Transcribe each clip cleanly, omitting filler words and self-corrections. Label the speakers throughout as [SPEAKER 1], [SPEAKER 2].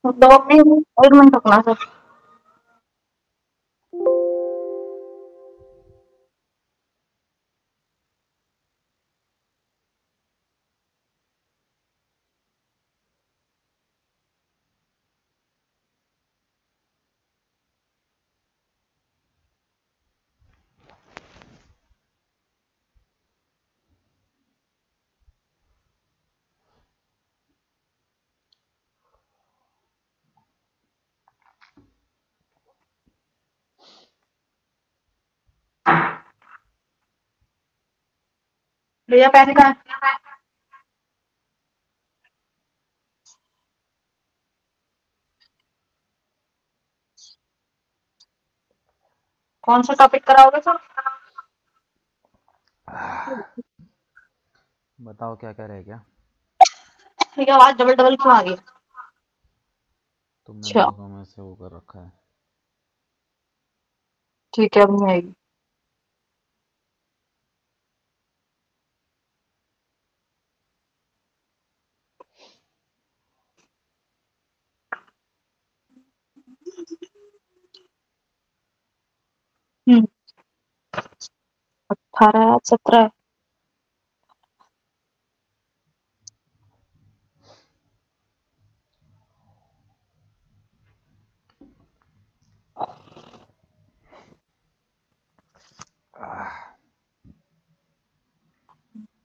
[SPEAKER 1] तो अपनी 1 मिनट रुकना सर। भैया पेन का कौन सा टॉपिक कराओगे सर?
[SPEAKER 2] बताओ क्या क्या रह गया।
[SPEAKER 1] ठीक है, आवाज डबल डबल क्यों आ गई?
[SPEAKER 2] तुमने
[SPEAKER 1] अच्छा
[SPEAKER 2] बहुत समय से वो कर रखा है।
[SPEAKER 1] ठीक है, अब नहीं आएगी। हम्म 18 17।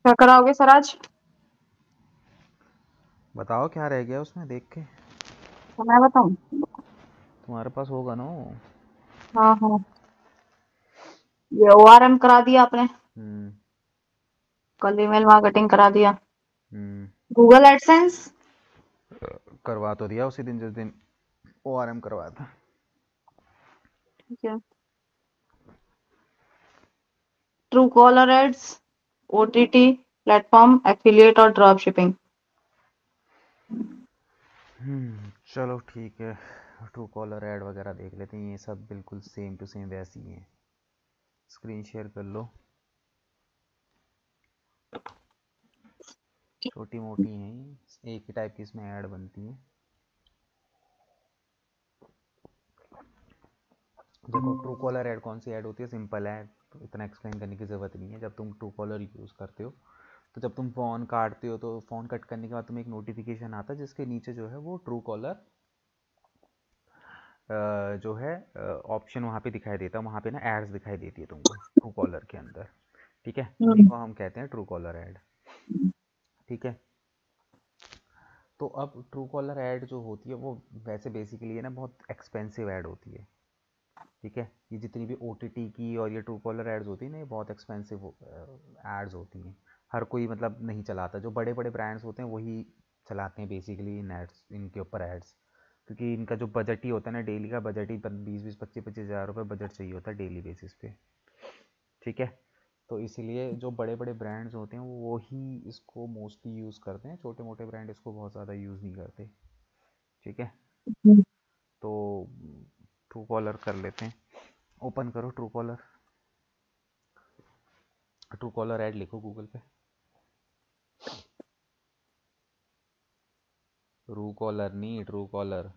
[SPEAKER 1] क्या कराओगे सर आज?
[SPEAKER 2] बताओ क्या रह गया उसमें देख के।
[SPEAKER 1] तो मैं बताऊं?
[SPEAKER 2] तुम्हारे पास होगा ना वो।
[SPEAKER 1] हाँ हाँ, ये ORM करा दिया आपने।
[SPEAKER 2] हम्म।
[SPEAKER 1] कल ईमेल मार्केटिंग करा दिया।
[SPEAKER 2] हम्म।
[SPEAKER 1] Google AdSense.
[SPEAKER 2] करवा तो दिया उसी दिन जिस दिन ORM करवाया था।
[SPEAKER 1] ठीक है। True caller ads, OTT platform, affiliate और ड्रॉप शिपिंग।
[SPEAKER 2] चलो ठीक है। ट्रू कॉलर ऐड वगैरह देख लेते हैं, ये सब बिल्कुल सेम टू सेम वैसी ही हैं। स्क्रीन शेयर कर लो। छोटी मोटी हैं ये, एक ही टाइप की इसमें ऐड बनती है। देखो ट्रू कॉलर ऐड कौन सी ऐड होती है, सिंपल है, तो इतना एक्सप्लेन करने की ज़रूरत नहीं है। जब तुम ट्रू कॉलर यूज़ करते हो तो जब तुम फ़ोन काटते हो तो फ़ोन कट करने के बाद तुम्हें एक नोटिफिकेशन आता है जिसके नीचे जो है वो ट्रू कॉलर जो है ऑप्शन वहाँ पे दिखाई देता है। वहाँ पे ना एड्स दिखाई देती है तुमको ट्रू कॉलर के अंदर। ठीक है, उन्हीं
[SPEAKER 1] हम्म
[SPEAKER 2] को हम कहते हैं ट्रू कॉलर ऐड। ठीक है, तो अब ट्रू कॉलर ऐड जो होती है वो वैसे बेसिकली है ना बहुत एक्सपेंसिव ऐड होती है। ठीक है, ये जितनी भी OTT की और ये ट्रू कॉलर एड्स होती है ना, ये बहुत एक्सपेंसिव एड्स होती हैं। हर कोई मतलब नहीं चलाता, जो बड़े बड़े ब्रांड्स होते हैं वही चलाते हैं बेसिकली इन एड्स, इनके ऊपर एड्स। क्योंकि इनका जो बजट ही होता है ना, डेली का बजट ही 20-20 25-25 हज़ार रुपये बजट चाहिए होता है डेली बेसिस पे। ठीक है, तो इसीलिए जो बड़े बड़े ब्रांड्स होते हैं वो ही इसको मोस्टली यूज़ करते हैं, छोटे मोटे ब्रांड इसको बहुत ज़्यादा यूज़ नहीं करते। ठीक है,
[SPEAKER 1] हम्म।
[SPEAKER 2] तो ट्रू कॉलर कर लेते हैं। ओपन करो true collar. True collar add लिखो गूगल पे। ट्रू कॉलर नहीं, ट्रू कॉलर।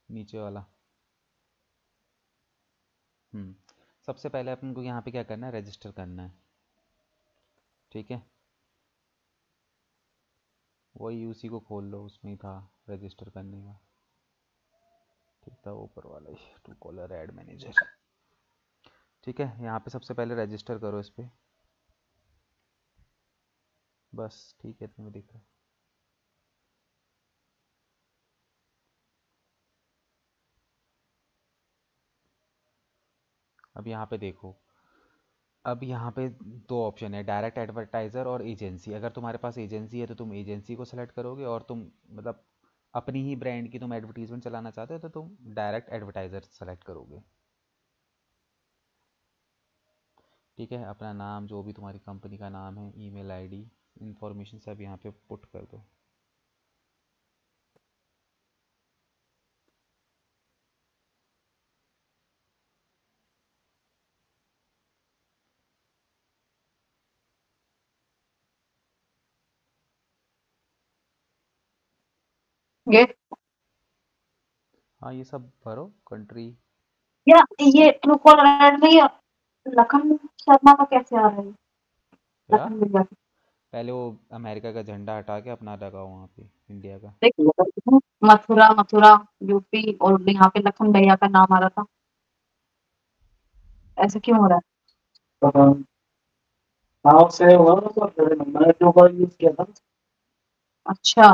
[SPEAKER 2] नीचे वाला। सबसे पहले अपन को यहाँ पे क्या करना है, रजिस्टर करना है। ठीक है, वही उसी को खोल लो, उसमें ही था रजिस्टर करने का। ठीक था, ऊपर वाला ही ट्रू कॉलर ऐड मैनेजर। ठीक है, यहाँ पे सबसे पहले रजिस्टर करो इस पर। बस ठीक है, इतने में दिख रहा है। अब यहाँ पे देखो, अब यहाँ पे दो ऑप्शन है, डायरेक्ट एडवर्टाइज़र और एजेंसी। अगर तुम्हारे पास एजेंसी है तो तुम एजेंसी को सेलेक्ट करोगे, और तुम मतलब अपनी ही ब्रांड की तुम एडवर्टीजमेंट चलाना चाहते हो तो तुम डायरेक्ट एडवर्टाइज़र सेलेक्ट करोगे। ठीक है, अपना नाम, जो भी तुम्हारी कंपनी का नाम है, ईमेल आईडी, इंफॉर्मेशन सब यहाँ पे पुट कर दो।
[SPEAKER 1] ये
[SPEAKER 2] हाँ, ये सब भरो कंट्री।
[SPEAKER 1] या ये ट्रू कॉलर में ये लखन शर्मा का कैसे आ रहा है?
[SPEAKER 2] क्या?
[SPEAKER 1] लखन भैया
[SPEAKER 2] पहले वो अमेरिका का झंडा हटा के अपना लगाओ वहाँ पे, इंडिया का।
[SPEAKER 1] देखो, मथुरा मथुरा यूपी और यहाँ पे लखन भैया का नाम आ रहा था। ऐसे क्यों हो रहा है? हाँ से हुआ ना, तो फिर मैंने जो का यूज किया था। अच्छा,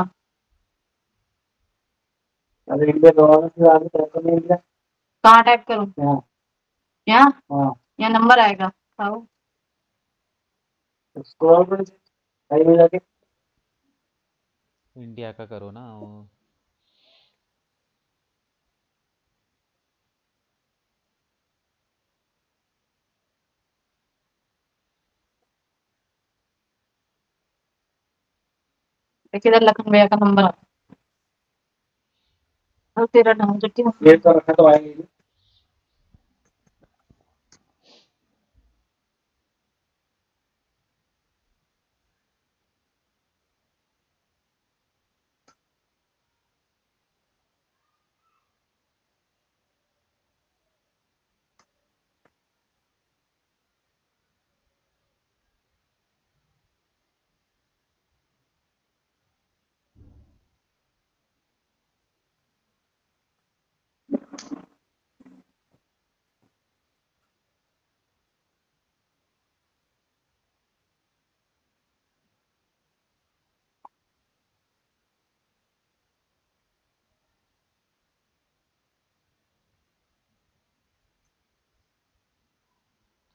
[SPEAKER 1] अरे इंडिया गवर्नर से आगे टाइप करने इंडिया कहाँ टाइप करूँ? यहाँ। यहाँ? हाँ, यहाँ नंबर आएगा। आओ स्क्रॉल कर सही में जाके।
[SPEAKER 2] इंडिया का करो ना वो।
[SPEAKER 1] देखिए इधर लखन भैया का नंबर आ और तेरा नाम जो ये तो रखा तो आएगी।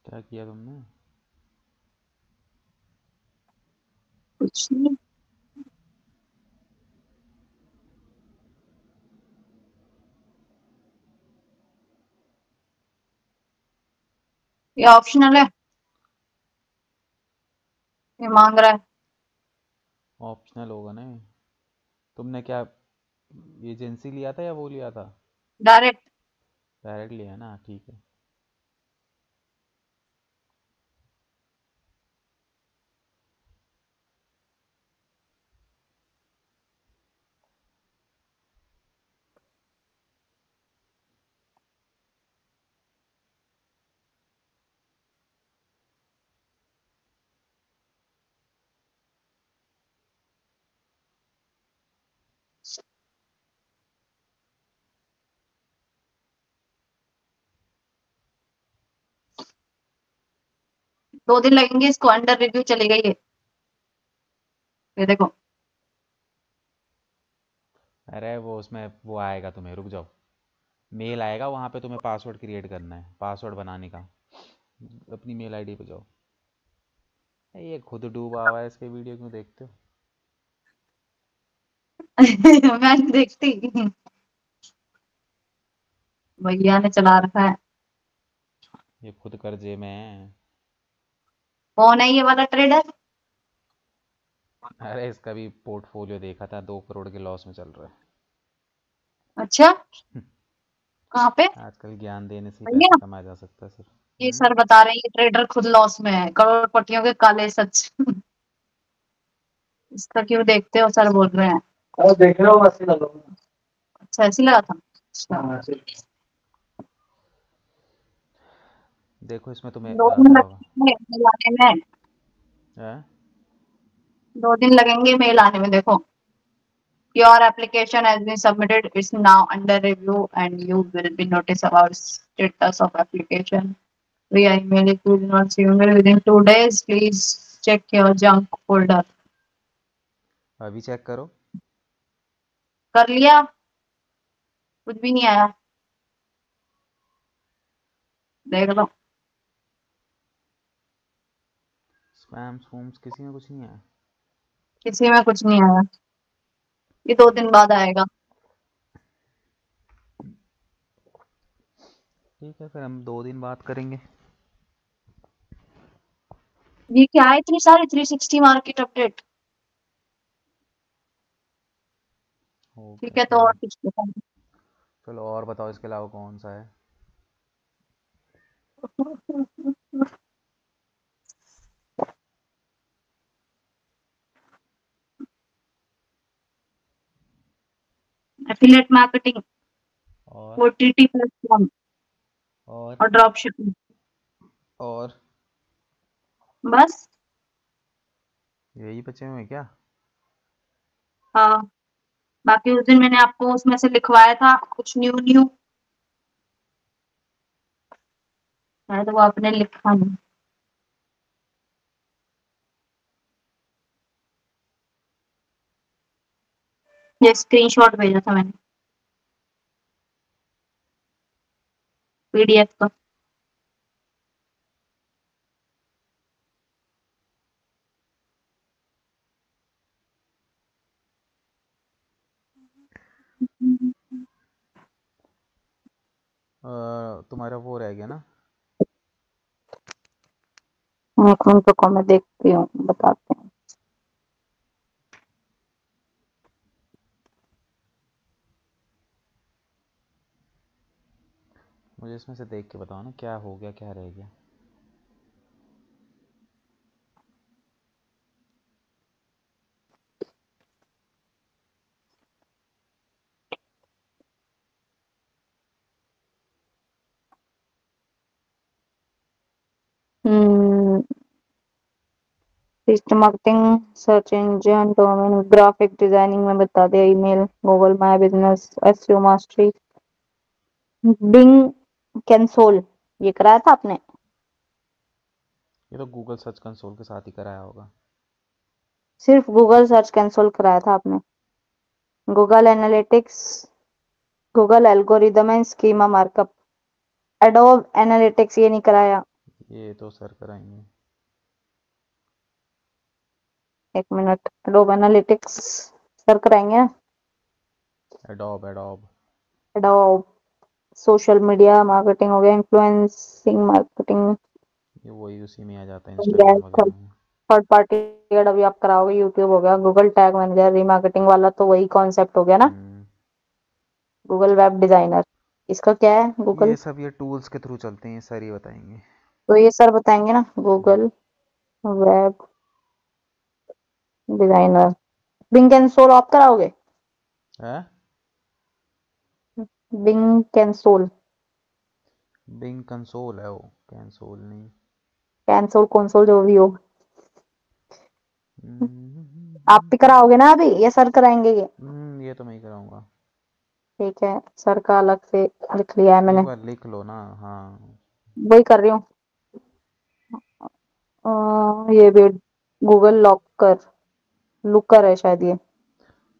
[SPEAKER 2] क्या किया तुमने?
[SPEAKER 1] कुछ नहीं। ये ऑप्शनल है, ये मांग रहा है।
[SPEAKER 2] ऑप्शनल होगा ना ये। तुमने क्या एजेंसी लिया था या वो लिया था?
[SPEAKER 1] डायरेक्ट।
[SPEAKER 2] डायरेक्ट लिया ना, ठीक है।
[SPEAKER 1] 2 दिन लगेंगे इसको, अंडर रिव्यू चलेगा ये देखो।
[SPEAKER 2] अरे वो उसमें वो आएगा, तुम्हें रुक जाओ। मेल आएगा, वहाँ पे तुम्हें पासवर्ड क्रिएट करना है, पासवर्ड बनाने का। अपनी मेल आईडी पे जाओ। ये खुद डूबा हुआ है, इसके वीडियो क्यों देखते हो?
[SPEAKER 1] मैं नहीं देखती, भैया ने चला रखा है।
[SPEAKER 2] ये खुद कर्जे में है।
[SPEAKER 1] कौन है ये वाला ट्रेडर?
[SPEAKER 2] अरे इसका भी पोर्टफोलियो देखा था, 2 करोड़ के लॉस में चल रहा
[SPEAKER 1] अच्छा,
[SPEAKER 2] है।
[SPEAKER 1] कहाँ पे?
[SPEAKER 2] आजकल ज्ञान देने से ही पैसा
[SPEAKER 1] भैया
[SPEAKER 2] कमाया जा सकता है सर।
[SPEAKER 1] ये सर बता रहे हैं ये ट्रेडर खुद लॉस में है, करोड़पतियों के काले सच। इसका क्यों देखते हो, सर बोल रहे हैं। देख रहे हो ऐसे लगा। अच्छा ऐसे ही लगा था। अच्छा, हाँ, ऐसे ही।
[SPEAKER 2] देखो इसमें तुम्हें
[SPEAKER 1] 2 दिन
[SPEAKER 2] क्या होगा।
[SPEAKER 1] लगेंगे मेल आने में।
[SPEAKER 2] है?
[SPEAKER 1] 2 दिन लगेंगे मेल आने में, देखो। Your application has been submitted. It's now under review, and you will be noticed about status of application via email. If you do not see email within 2 days, please check your junk folder.
[SPEAKER 2] अभी check करो।
[SPEAKER 1] कर लिया, कुछ भी नहीं आया, देख लो।
[SPEAKER 2] Spam स्पूम्स किसी में कुछ नहीं है।
[SPEAKER 1] किसी में कुछ नहीं आया, ये 2 दिन बाद आएगा।
[SPEAKER 2] ठीक है, फिर हम 2 दिन बात करेंगे।
[SPEAKER 1] ये क्या है इतनी सारी 360 मार्केट अपडेट?
[SPEAKER 2] हो
[SPEAKER 1] ठीक
[SPEAKER 2] गया
[SPEAKER 1] है, तो और
[SPEAKER 2] चलो।
[SPEAKER 1] कुछ बताओ।
[SPEAKER 2] चलो और बताओ, इसके अलावा कौन सा है?
[SPEAKER 1] एफिलिएट मार्केटिंग,
[SPEAKER 2] और
[SPEAKER 1] ओटीटी प्लेटफॉर्म
[SPEAKER 2] और
[SPEAKER 1] और ड्रॉप शिपिंग।
[SPEAKER 2] और
[SPEAKER 1] बस।
[SPEAKER 2] यही बचे हुए हैं क्या?
[SPEAKER 1] हाँ, बाकी उस दिन मैंने आपको उसमें से लिखवाया था कुछ न्यू न्यू, शायद वो आपने लिखा नहीं। ये स्क्रीनशॉट भेजा था मैंने पीडीएफ का।
[SPEAKER 2] तुम्हारा वो रह गया ना?
[SPEAKER 1] रुको मैं देखती हूँ, बताते हैं।
[SPEAKER 2] मुझे इसमें से देख के बताओ ना, क्या हो गया, क्या रह गया।
[SPEAKER 1] Digital marketing, search engine, domain, graphic designing में बता दिया, email, Google My Business, SEO mastery, Bing console, ये कराया था आपने?
[SPEAKER 2] ये तो गूगल सर्च कंसोल के साथ ही कराया होगा।
[SPEAKER 1] सिर्फ गूगल सर्च कंसोल कराया था आपने? Google analytics, Google algorithm and schema markup, adobe analytics ये नहीं कराया?
[SPEAKER 2] ये तो सर कराएंगे।
[SPEAKER 1] एक मिनट, एडोब एनालिटिक्स सर कराएंगे ना?
[SPEAKER 2] Adobe adobe.
[SPEAKER 1] Adobe social media marketing हो गया, इन्फ्लुएंसिंग मार्केटिंग,
[SPEAKER 2] ये वही उसी में आ जाता है, इंस्टाग्राम वगैरह में।
[SPEAKER 1] थर्ड पार्टी एड अभी आप कराओगे, यूट्यूब हो गया, गूगल टैग मैनेजर, रीमार्केटिंग वाला तो वही कॉन्सेप्ट हो गया ना?
[SPEAKER 2] हम्म।
[SPEAKER 1] गूगल वेब डिजाइनर, इसका क्या है गूगल?
[SPEAKER 2] ये सब ये टूल्स के थ्रू चलते हैं, ये सर ही बताएंगे।
[SPEAKER 1] तो ये सर बताएंगे ना, गूगल वेब डिजाइनर। बिंग कैंसोल आप कराओगे?
[SPEAKER 2] है?
[SPEAKER 1] बिंग कैंसोल,
[SPEAKER 2] बिंग कंसोल है वो, कैंसोल नहीं।
[SPEAKER 1] कैंसोल कंसोल जो भी हो, आप भी
[SPEAKER 2] हम्म।
[SPEAKER 1] कराओगे ना अभी, ये सर कराएंगे ये?
[SPEAKER 2] ये तो मैं ही कराऊंगा।
[SPEAKER 1] ठीक है, सर का अलग से लिख लिया है
[SPEAKER 2] एक
[SPEAKER 1] मैंने,
[SPEAKER 2] बार लिख लो ना। हाँ।
[SPEAKER 1] वही कर रही हूँ। ये भी गूगल लॉकर, लुकर है शायद ये,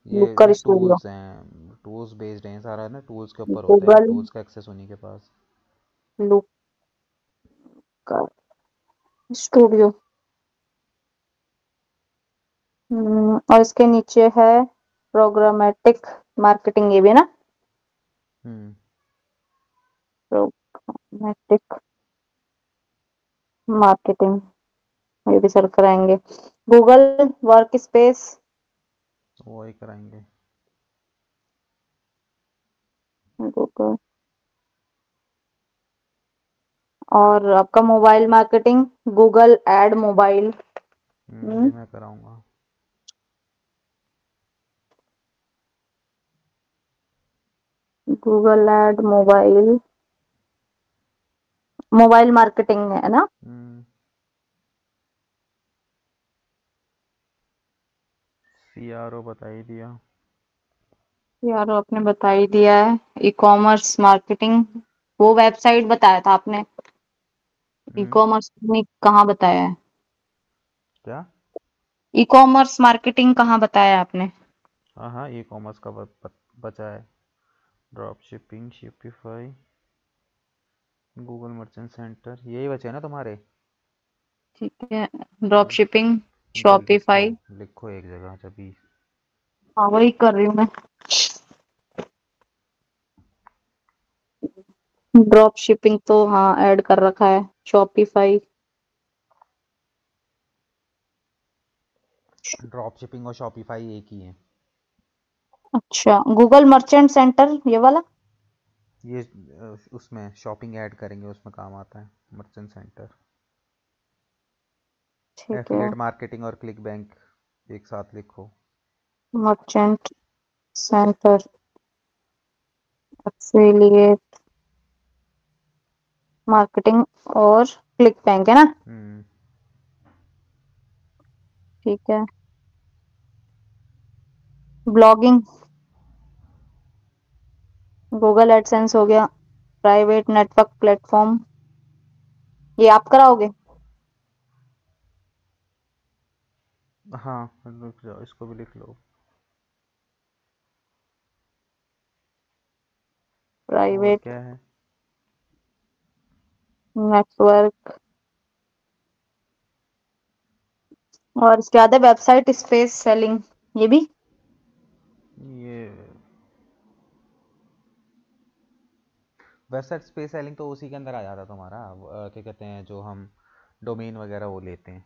[SPEAKER 2] ये
[SPEAKER 1] लुकर स्टूडियो।
[SPEAKER 2] टूल्स हैं, टूल्स बेस्ड हैं सारा ना, टूल्स के ऊपर होता है,
[SPEAKER 1] गूगल
[SPEAKER 2] टूल्स का एक्सेस उन्हीं के पास।
[SPEAKER 1] Looker studio. और इसके नीचे है प्रोग्रामेटिक मार्केटिंग, ये भी ना?
[SPEAKER 2] हम्म।
[SPEAKER 1] प्रोग्रामेटिक मार्केटिंग, ये भी सर कराएंगे। गूगल वर्क स्पेस,
[SPEAKER 2] वही कराएंगे।
[SPEAKER 1] गूगल, और आपका mobile marketing, Google ad mobile.
[SPEAKER 2] ये मैं कराऊंगा।
[SPEAKER 1] Google ad mobile, mobile marketing है ना?
[SPEAKER 2] हम्म। सीआरओ बता ही दिया।
[SPEAKER 1] यार आपने बता ही दिया है। ई कॉमर्स मार्केटिंग, वो वेबसाइट बताया था आपने, ई
[SPEAKER 2] हम्म।
[SPEAKER 1] कॉमर्स में कहाँ बताया है?
[SPEAKER 2] क्या?
[SPEAKER 1] ई कॉमर्स मार्केटिंग कहाँ बताया आपने?
[SPEAKER 2] हाँ हाँ, ई कॉमर्स का बचा है। Drop shipping, Shopify, Google merchant centre, यही बचे हैं ना तुम्हारे?
[SPEAKER 1] ठीक है, ड्रॉप शिपिंग,
[SPEAKER 2] इनको लिखो,
[SPEAKER 1] शॉपिफाई।
[SPEAKER 2] लिखो एक जगह जब भी।
[SPEAKER 1] हाँ वही कर रही हूँ मैं। ड्रॉप शिपिंग तो हाँ ऐड कर रखा है, शॉपिफाई।
[SPEAKER 2] ड्रॉप शिपिंग और शॉपिफाई एक ही है।
[SPEAKER 1] अच्छा, गूगल मर्चेंट सेंटर ये वाला?
[SPEAKER 2] ये उसमें शॉपिंग ऐड करेंगे, उसमें काम आता है मर्चेंट सेंटर।
[SPEAKER 1] ठीक है,
[SPEAKER 2] एफिलेट मार्केटिंग और क्लिक बैंक एक साथ लिखो।
[SPEAKER 1] Merchant centre. एफिलिएट मार्केटिंग और क्लिक बैंक है ना? ठीक है। ब्लॉगिंग, गूगल एडसेंस हो गया, प्राइवेट नेटवर्क प्लेटफॉर्म, ये आप कराओगे?
[SPEAKER 2] हाँ लिख जाओ, इसको भी लिख लो। और
[SPEAKER 1] प्राइवेट
[SPEAKER 2] क्या है?
[SPEAKER 1] नेटवर्क, और इसके बाद है वेबसाइट स्पेस सेलिंग, ये भी?
[SPEAKER 2] ये वेबसाइट स्पेस सेलिंग तो उसी के अंदर आ जाता है तुम्हारा, क्या कहते हैं, जो हम डोमेन वगैरह वो लेते हैं।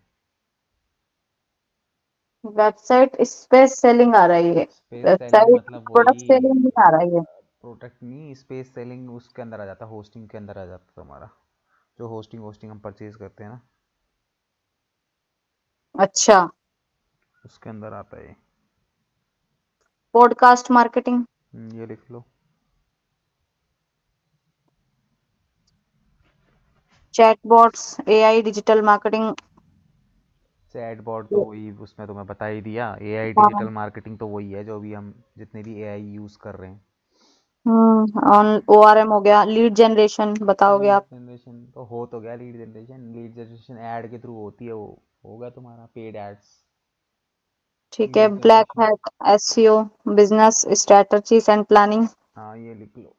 [SPEAKER 1] वेबसाइट स्पेस सेलिंग आ रही है,
[SPEAKER 2] स्पेस सेलिंग
[SPEAKER 1] वेबसाइट
[SPEAKER 2] मतलब
[SPEAKER 1] प्रोडक्ट
[SPEAKER 2] वही,
[SPEAKER 1] सेलिंग नहीं आ रही है।
[SPEAKER 2] प्रोडक्ट नहीं, स्पेस सेलिंग उसके अंदर आ जाता है, होस्टिंग के अंदर आ जाता है तुम्हारा, जो होस्टिंग होस्टिंग हम परचेज करते हैं ना,
[SPEAKER 1] अच्छा।
[SPEAKER 2] उसके अंदर आता है ये।
[SPEAKER 1] पॉडकास्ट मार्केटिंग,
[SPEAKER 2] ये लिख लो।
[SPEAKER 1] Chatbots, AI digital marketing.
[SPEAKER 2] Chatbot तो वही, उसमें तो मैं बता ही दिया, एआई
[SPEAKER 1] हाँ।
[SPEAKER 2] डिजिटल मार्केटिंग तो वही है जो भी हम जितने भी एआई यूज़ कर रहे हैं।
[SPEAKER 1] ऑन ओआरएम हो गया, लीड जनरेशन बताओगे
[SPEAKER 2] लीड
[SPEAKER 1] आप?
[SPEAKER 2] जनरेशन तो हो तो गया, लीड जनरेशन ऐड के थ्रू होती है, वो होगा तुम्हारा पेड एड्स।
[SPEAKER 1] ठीक है।
[SPEAKER 2] Lead
[SPEAKER 1] black
[SPEAKER 2] generation,
[SPEAKER 1] hat SEO, business strategies and planning.
[SPEAKER 2] हाँ ये लिख लो।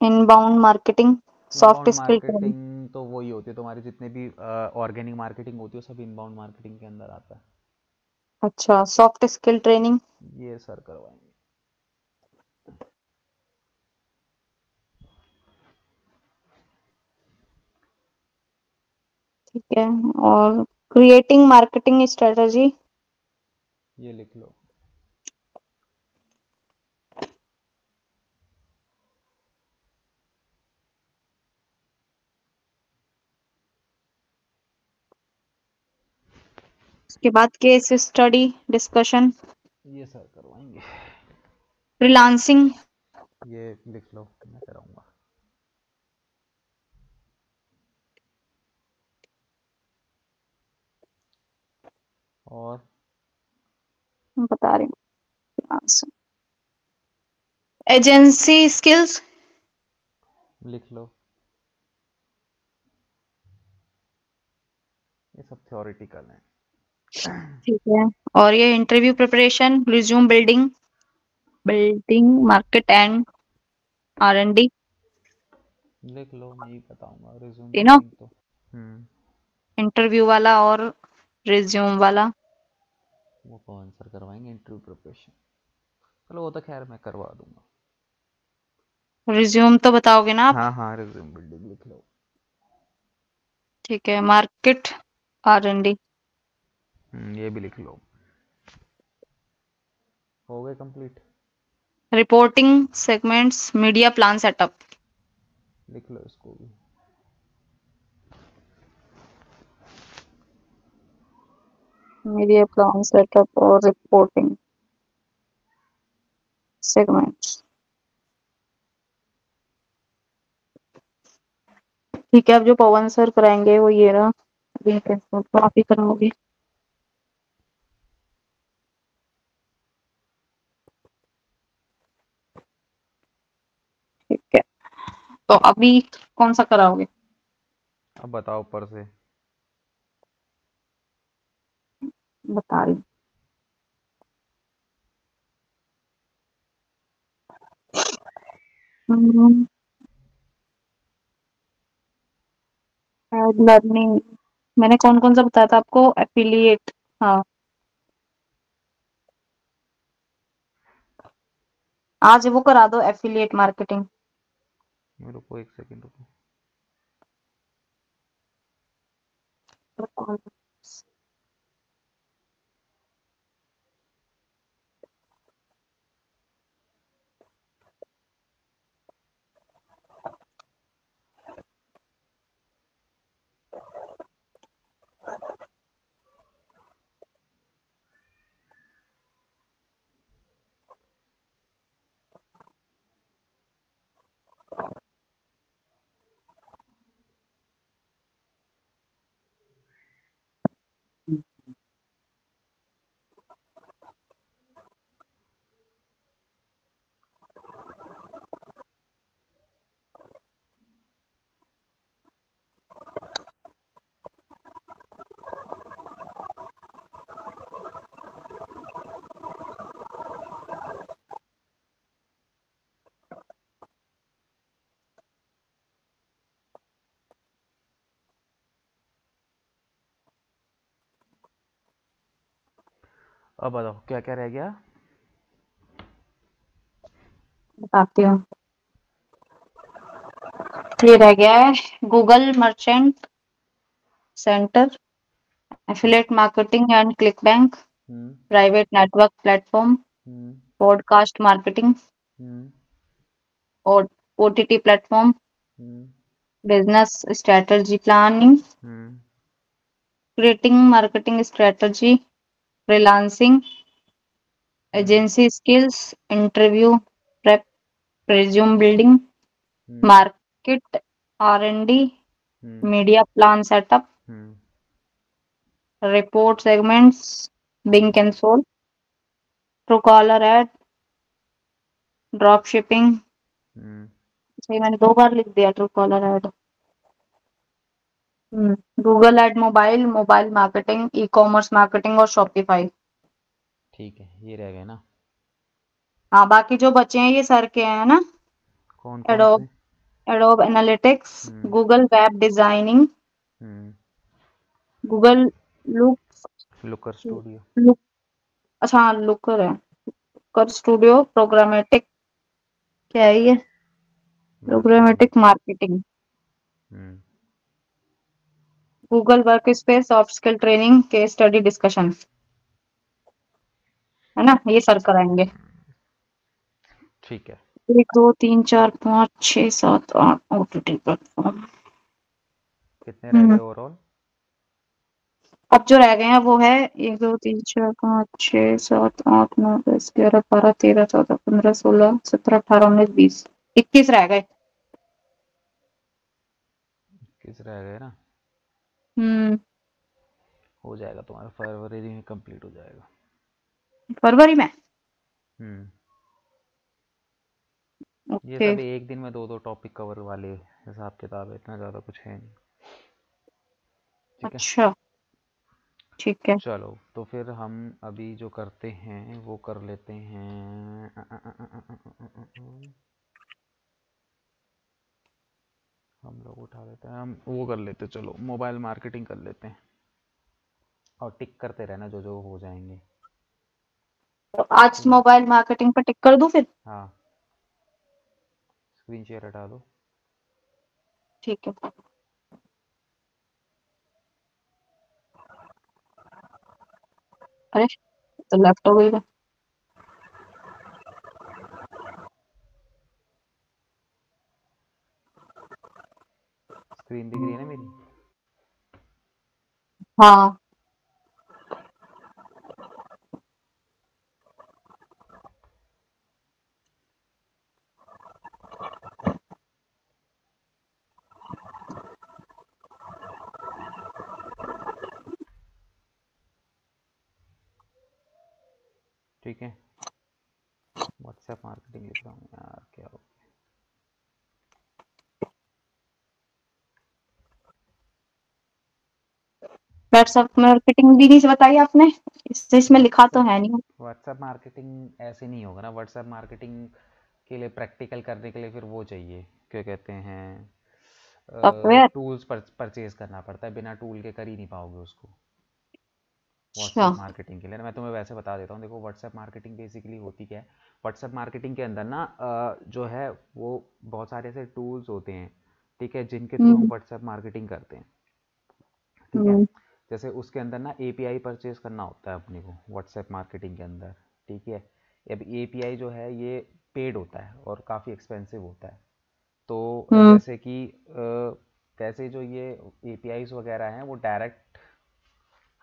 [SPEAKER 1] Inbound marketing, soft
[SPEAKER 2] inbound
[SPEAKER 1] skill training.
[SPEAKER 2] Marketing तो वही होती है तुम्हारी, जितने भी ऑर्गेनिक मार्केटिंग होती है सब इनबाउंड मार्केटिंग के अंदर आता है।
[SPEAKER 1] अच्छा, सॉफ्ट स्किल ट्रेनिंग।
[SPEAKER 2] ये सर करवाएंगे।
[SPEAKER 1] ठीक है। और क्रिएटिंग मार्केटिंग स्ट्रेटजी।
[SPEAKER 2] ये लिख लो।
[SPEAKER 1] उसके बाद केस स्टडी डिस्कशन।
[SPEAKER 2] ये सर करवाएंगे।
[SPEAKER 1] फ्रीलांसिंग।
[SPEAKER 2] ये लिख लो, मैं कराऊंगा। और
[SPEAKER 1] बता रही हूँ। Agency skills.
[SPEAKER 2] लिख लो। ये सब थ्योरेटिकल है।
[SPEAKER 1] ठीक है। और ये interview preparation, resume building, building market and R&D,
[SPEAKER 2] लिख लो, मैं ही बताऊंगा रिज्यूम
[SPEAKER 1] तीनों?
[SPEAKER 2] बिल्डिंग तो। हम्म।
[SPEAKER 1] इंटरव्यू वाला और रिज्यूम वाला।
[SPEAKER 2] वो कौन सर करवाएंगे इंटरव्यू प्रिपरेशन? चलो वो तो खैर मैं करवा दूंगा।
[SPEAKER 1] रिज्यूम तो बताओगे ना आप?
[SPEAKER 2] हाँ हाँ, रिज्यूम बिल्डिंग लिख लो।
[SPEAKER 1] ठीक है। Market R&D।
[SPEAKER 2] ये भी लिख लो। हो गए complete.
[SPEAKER 1] Reporting segments, media plan setup.
[SPEAKER 2] लिख लो इसको भी।
[SPEAKER 1] मीडिया प्लान सेटअप और रिपोर्टिंग सेगमेंट्स। ठीक है। अब जो पवन सर कराएंगे वो ये रहा, अभी कैसे तो आप ही कराओगे? ठीक है। तो अभी कौन सा कराओगे?
[SPEAKER 2] अब बताओ ऊपर से।
[SPEAKER 1] बता रही हूँ। लर्निंग, मैंने कौन कौन सा बताया था आपको? एफिलिएट। हाँ, आज वो करा दो एफिलिएट मार्केटिंग।
[SPEAKER 2] मेरे को एक सेकंड रुको। अब बताओ क्या क्या रह गया।
[SPEAKER 1] बताती हूँ। ये रह गया है Google merchant centre, affiliate marketing and ClickBank,
[SPEAKER 2] hmm
[SPEAKER 1] private network platform,
[SPEAKER 2] hmm
[SPEAKER 1] podcast marketing
[SPEAKER 2] hmm
[SPEAKER 1] और OTT platform,
[SPEAKER 2] hmm
[SPEAKER 1] business strategy planning,
[SPEAKER 2] hmm
[SPEAKER 1] creating marketing strategy, freelancing,
[SPEAKER 2] hmm
[SPEAKER 1] agency skills, interview prep, resume building,
[SPEAKER 2] hmm
[SPEAKER 1] market R&D,
[SPEAKER 2] hmm
[SPEAKER 1] media plan setup,
[SPEAKER 2] hmm
[SPEAKER 1] report segments, Bing
[SPEAKER 2] hmm
[SPEAKER 1] console, Truecaller ad, drop shipping.
[SPEAKER 2] Hmm
[SPEAKER 1] सही, मैंने 2 बार लिख दिया Truecaller ad. Google ad mobile, mobile marketing, e commerce marketing और Shopify.
[SPEAKER 2] ठीक है, ये रह गए ना।
[SPEAKER 1] हाँ, बाकी जो बचे हैं ये सर के हैं ना।
[SPEAKER 2] कौन कौन
[SPEAKER 1] एडोब
[SPEAKER 2] से।
[SPEAKER 1] Adobe Analytics,
[SPEAKER 2] hmm
[SPEAKER 1] Google web designing,
[SPEAKER 2] hmm
[SPEAKER 1] Google look
[SPEAKER 2] Looker Studio.
[SPEAKER 1] Look अच्छा हाँ, लुकर है। लुकर स्टूडियो, प्रोग्रामेटिक, क्या है ये,
[SPEAKER 2] marketing.
[SPEAKER 1] Programmatic marketing,
[SPEAKER 2] hmm
[SPEAKER 1] Google Workspace, soft skill training, case study discussion, है ना, ये सर कराएंगे।
[SPEAKER 2] ठीक है।
[SPEAKER 1] 1 2 3 4 5 6 7 8 ओटीटी प्लेटफॉर्म।
[SPEAKER 2] कितने रह गए
[SPEAKER 1] हम्म
[SPEAKER 2] ओवरऑल।
[SPEAKER 1] अब जो रह गए हैं वो है 1 2 3 4 5 6 7 8 9 10 11 12 13 14 15 16 17 18 19 20, 21 रह गए।
[SPEAKER 2] किस रह गए ना।
[SPEAKER 1] हम्म
[SPEAKER 2] हो जाएगा तुम्हारा, फरवरी में कंप्लीट हो जाएगा।
[SPEAKER 1] फरवरी में।
[SPEAKER 2] हम्म ये
[SPEAKER 1] ओके।
[SPEAKER 2] सब एक दिन में 2 2 टॉपिक कवर वाले हिसाब किताब है, इतना ज़्यादा कुछ है नहीं। ठीक है।
[SPEAKER 1] अच्छा, ठीक है।
[SPEAKER 2] चलो तो फिर हम अभी जो करते हैं वो कर लेते हैं। हम लोग उठा लेते हैं, हम वो कर लेते हैं, चलो मोबाइल मार्केटिंग कर लेते हैं और टिक करते रहना जो जो हो जाएंगे।
[SPEAKER 1] तो आज
[SPEAKER 2] ठीक है।
[SPEAKER 1] मोबाइल मार्केटिंग पर टिक कर दूं फिर।
[SPEAKER 2] हाँ, स्क्रीन शेयर हटा दो।
[SPEAKER 1] ठीक है। अरे, तो लैपटॉप ही है।
[SPEAKER 2] स्क्रीन दिख रही है ना मेरी।
[SPEAKER 1] हाँ।
[SPEAKER 2] ठीक है। व्हाट्सएप मार्केटिंग लिख रहा हूँ यार, क्या हो।
[SPEAKER 1] व्हाट्सएप मार्केटिंग दीदी से बताइए आपने, इसमें लिखा तो
[SPEAKER 2] व्हाट्सएप
[SPEAKER 1] है नहीं।
[SPEAKER 2] व्हाट्सएप मार्केटिंग ऐसे नहीं होगा ना। व्हाट्सएप मार्केटिंग के लिए प्रैक्टिकल करने के लिए फिर वो चाहिए, क्या कहते हैं,
[SPEAKER 1] सॉफ्टवेयर।
[SPEAKER 2] टूल्स परचेज करना पड़ता है। बिना टूल के कर ही नहीं पाओगे उसको।
[SPEAKER 1] अच्छा।
[SPEAKER 2] व्हाट्सएप मार्केटिंग के लिए ना, मैं तुम्हें वैसे बता देता हूँ। देखो व्हाट्सएप मार्केटिंग बेसिकली होती क्या है। व्हाट्सएप मार्केटिंग के अंदर ना जो है वो बहुत सारे ऐसे टूल्स होते हैं, ठीक है, जिनके थ्रू हम
[SPEAKER 1] हम्म
[SPEAKER 2] व्हाट्सएप मार्केटिंग करते हैं। ठीक है।
[SPEAKER 1] हम्म
[SPEAKER 2] जैसे उसके अंदर ना एपीआई परचेज करना होता है अपने को व्हाट्सएप मार्केटिंग के अंदर। ठीक है। अब एपीआई जो है ये पेड होता है और काफ़ी एक्सपेंसिव होता है। तो
[SPEAKER 1] हम्म
[SPEAKER 2] जैसे कि वैसे जो ये एपीआईज वगैरह हैं वो डायरेक्ट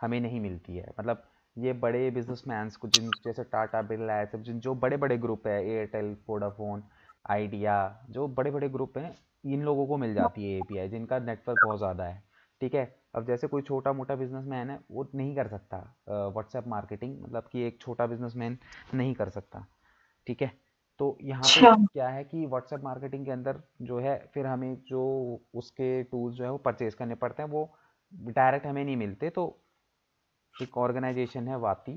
[SPEAKER 2] हमें नहीं मिलती है। मतलब ये बड़े बिजनेसमैन्स को, जिन जैसे टाटा बिरला, ऐसे जिन जो बड़े बड़े ग्रुप है, एयरटेल, वोडाफोन, आइडिया, जो बड़े बड़े ग्रुप हैं, इन लोगों को मिल जाती है एपीआई, जिनका नेटवर्क बहुत ज़्यादा है। ठीक है। अब जैसे कोई छोटा मोटा बिजनेसमैन है वो नहीं कर सकता व्हाट्सएप मार्केटिंग, मतलब कि एक छोटा बिजनेसमैन नहीं कर सकता। ठीक है। तो यहाँ पे
[SPEAKER 1] अच्छा।
[SPEAKER 2] क्या है कि व्हाट्सएप मार्केटिंग के अंदर जो है फिर हमें जो उसके टूल्स जो है वो परचेज करने पड़ते हैं, वो डायरेक्ट हमें नहीं मिलते। तो एक ऑर्गेनाइजेशन है वाती,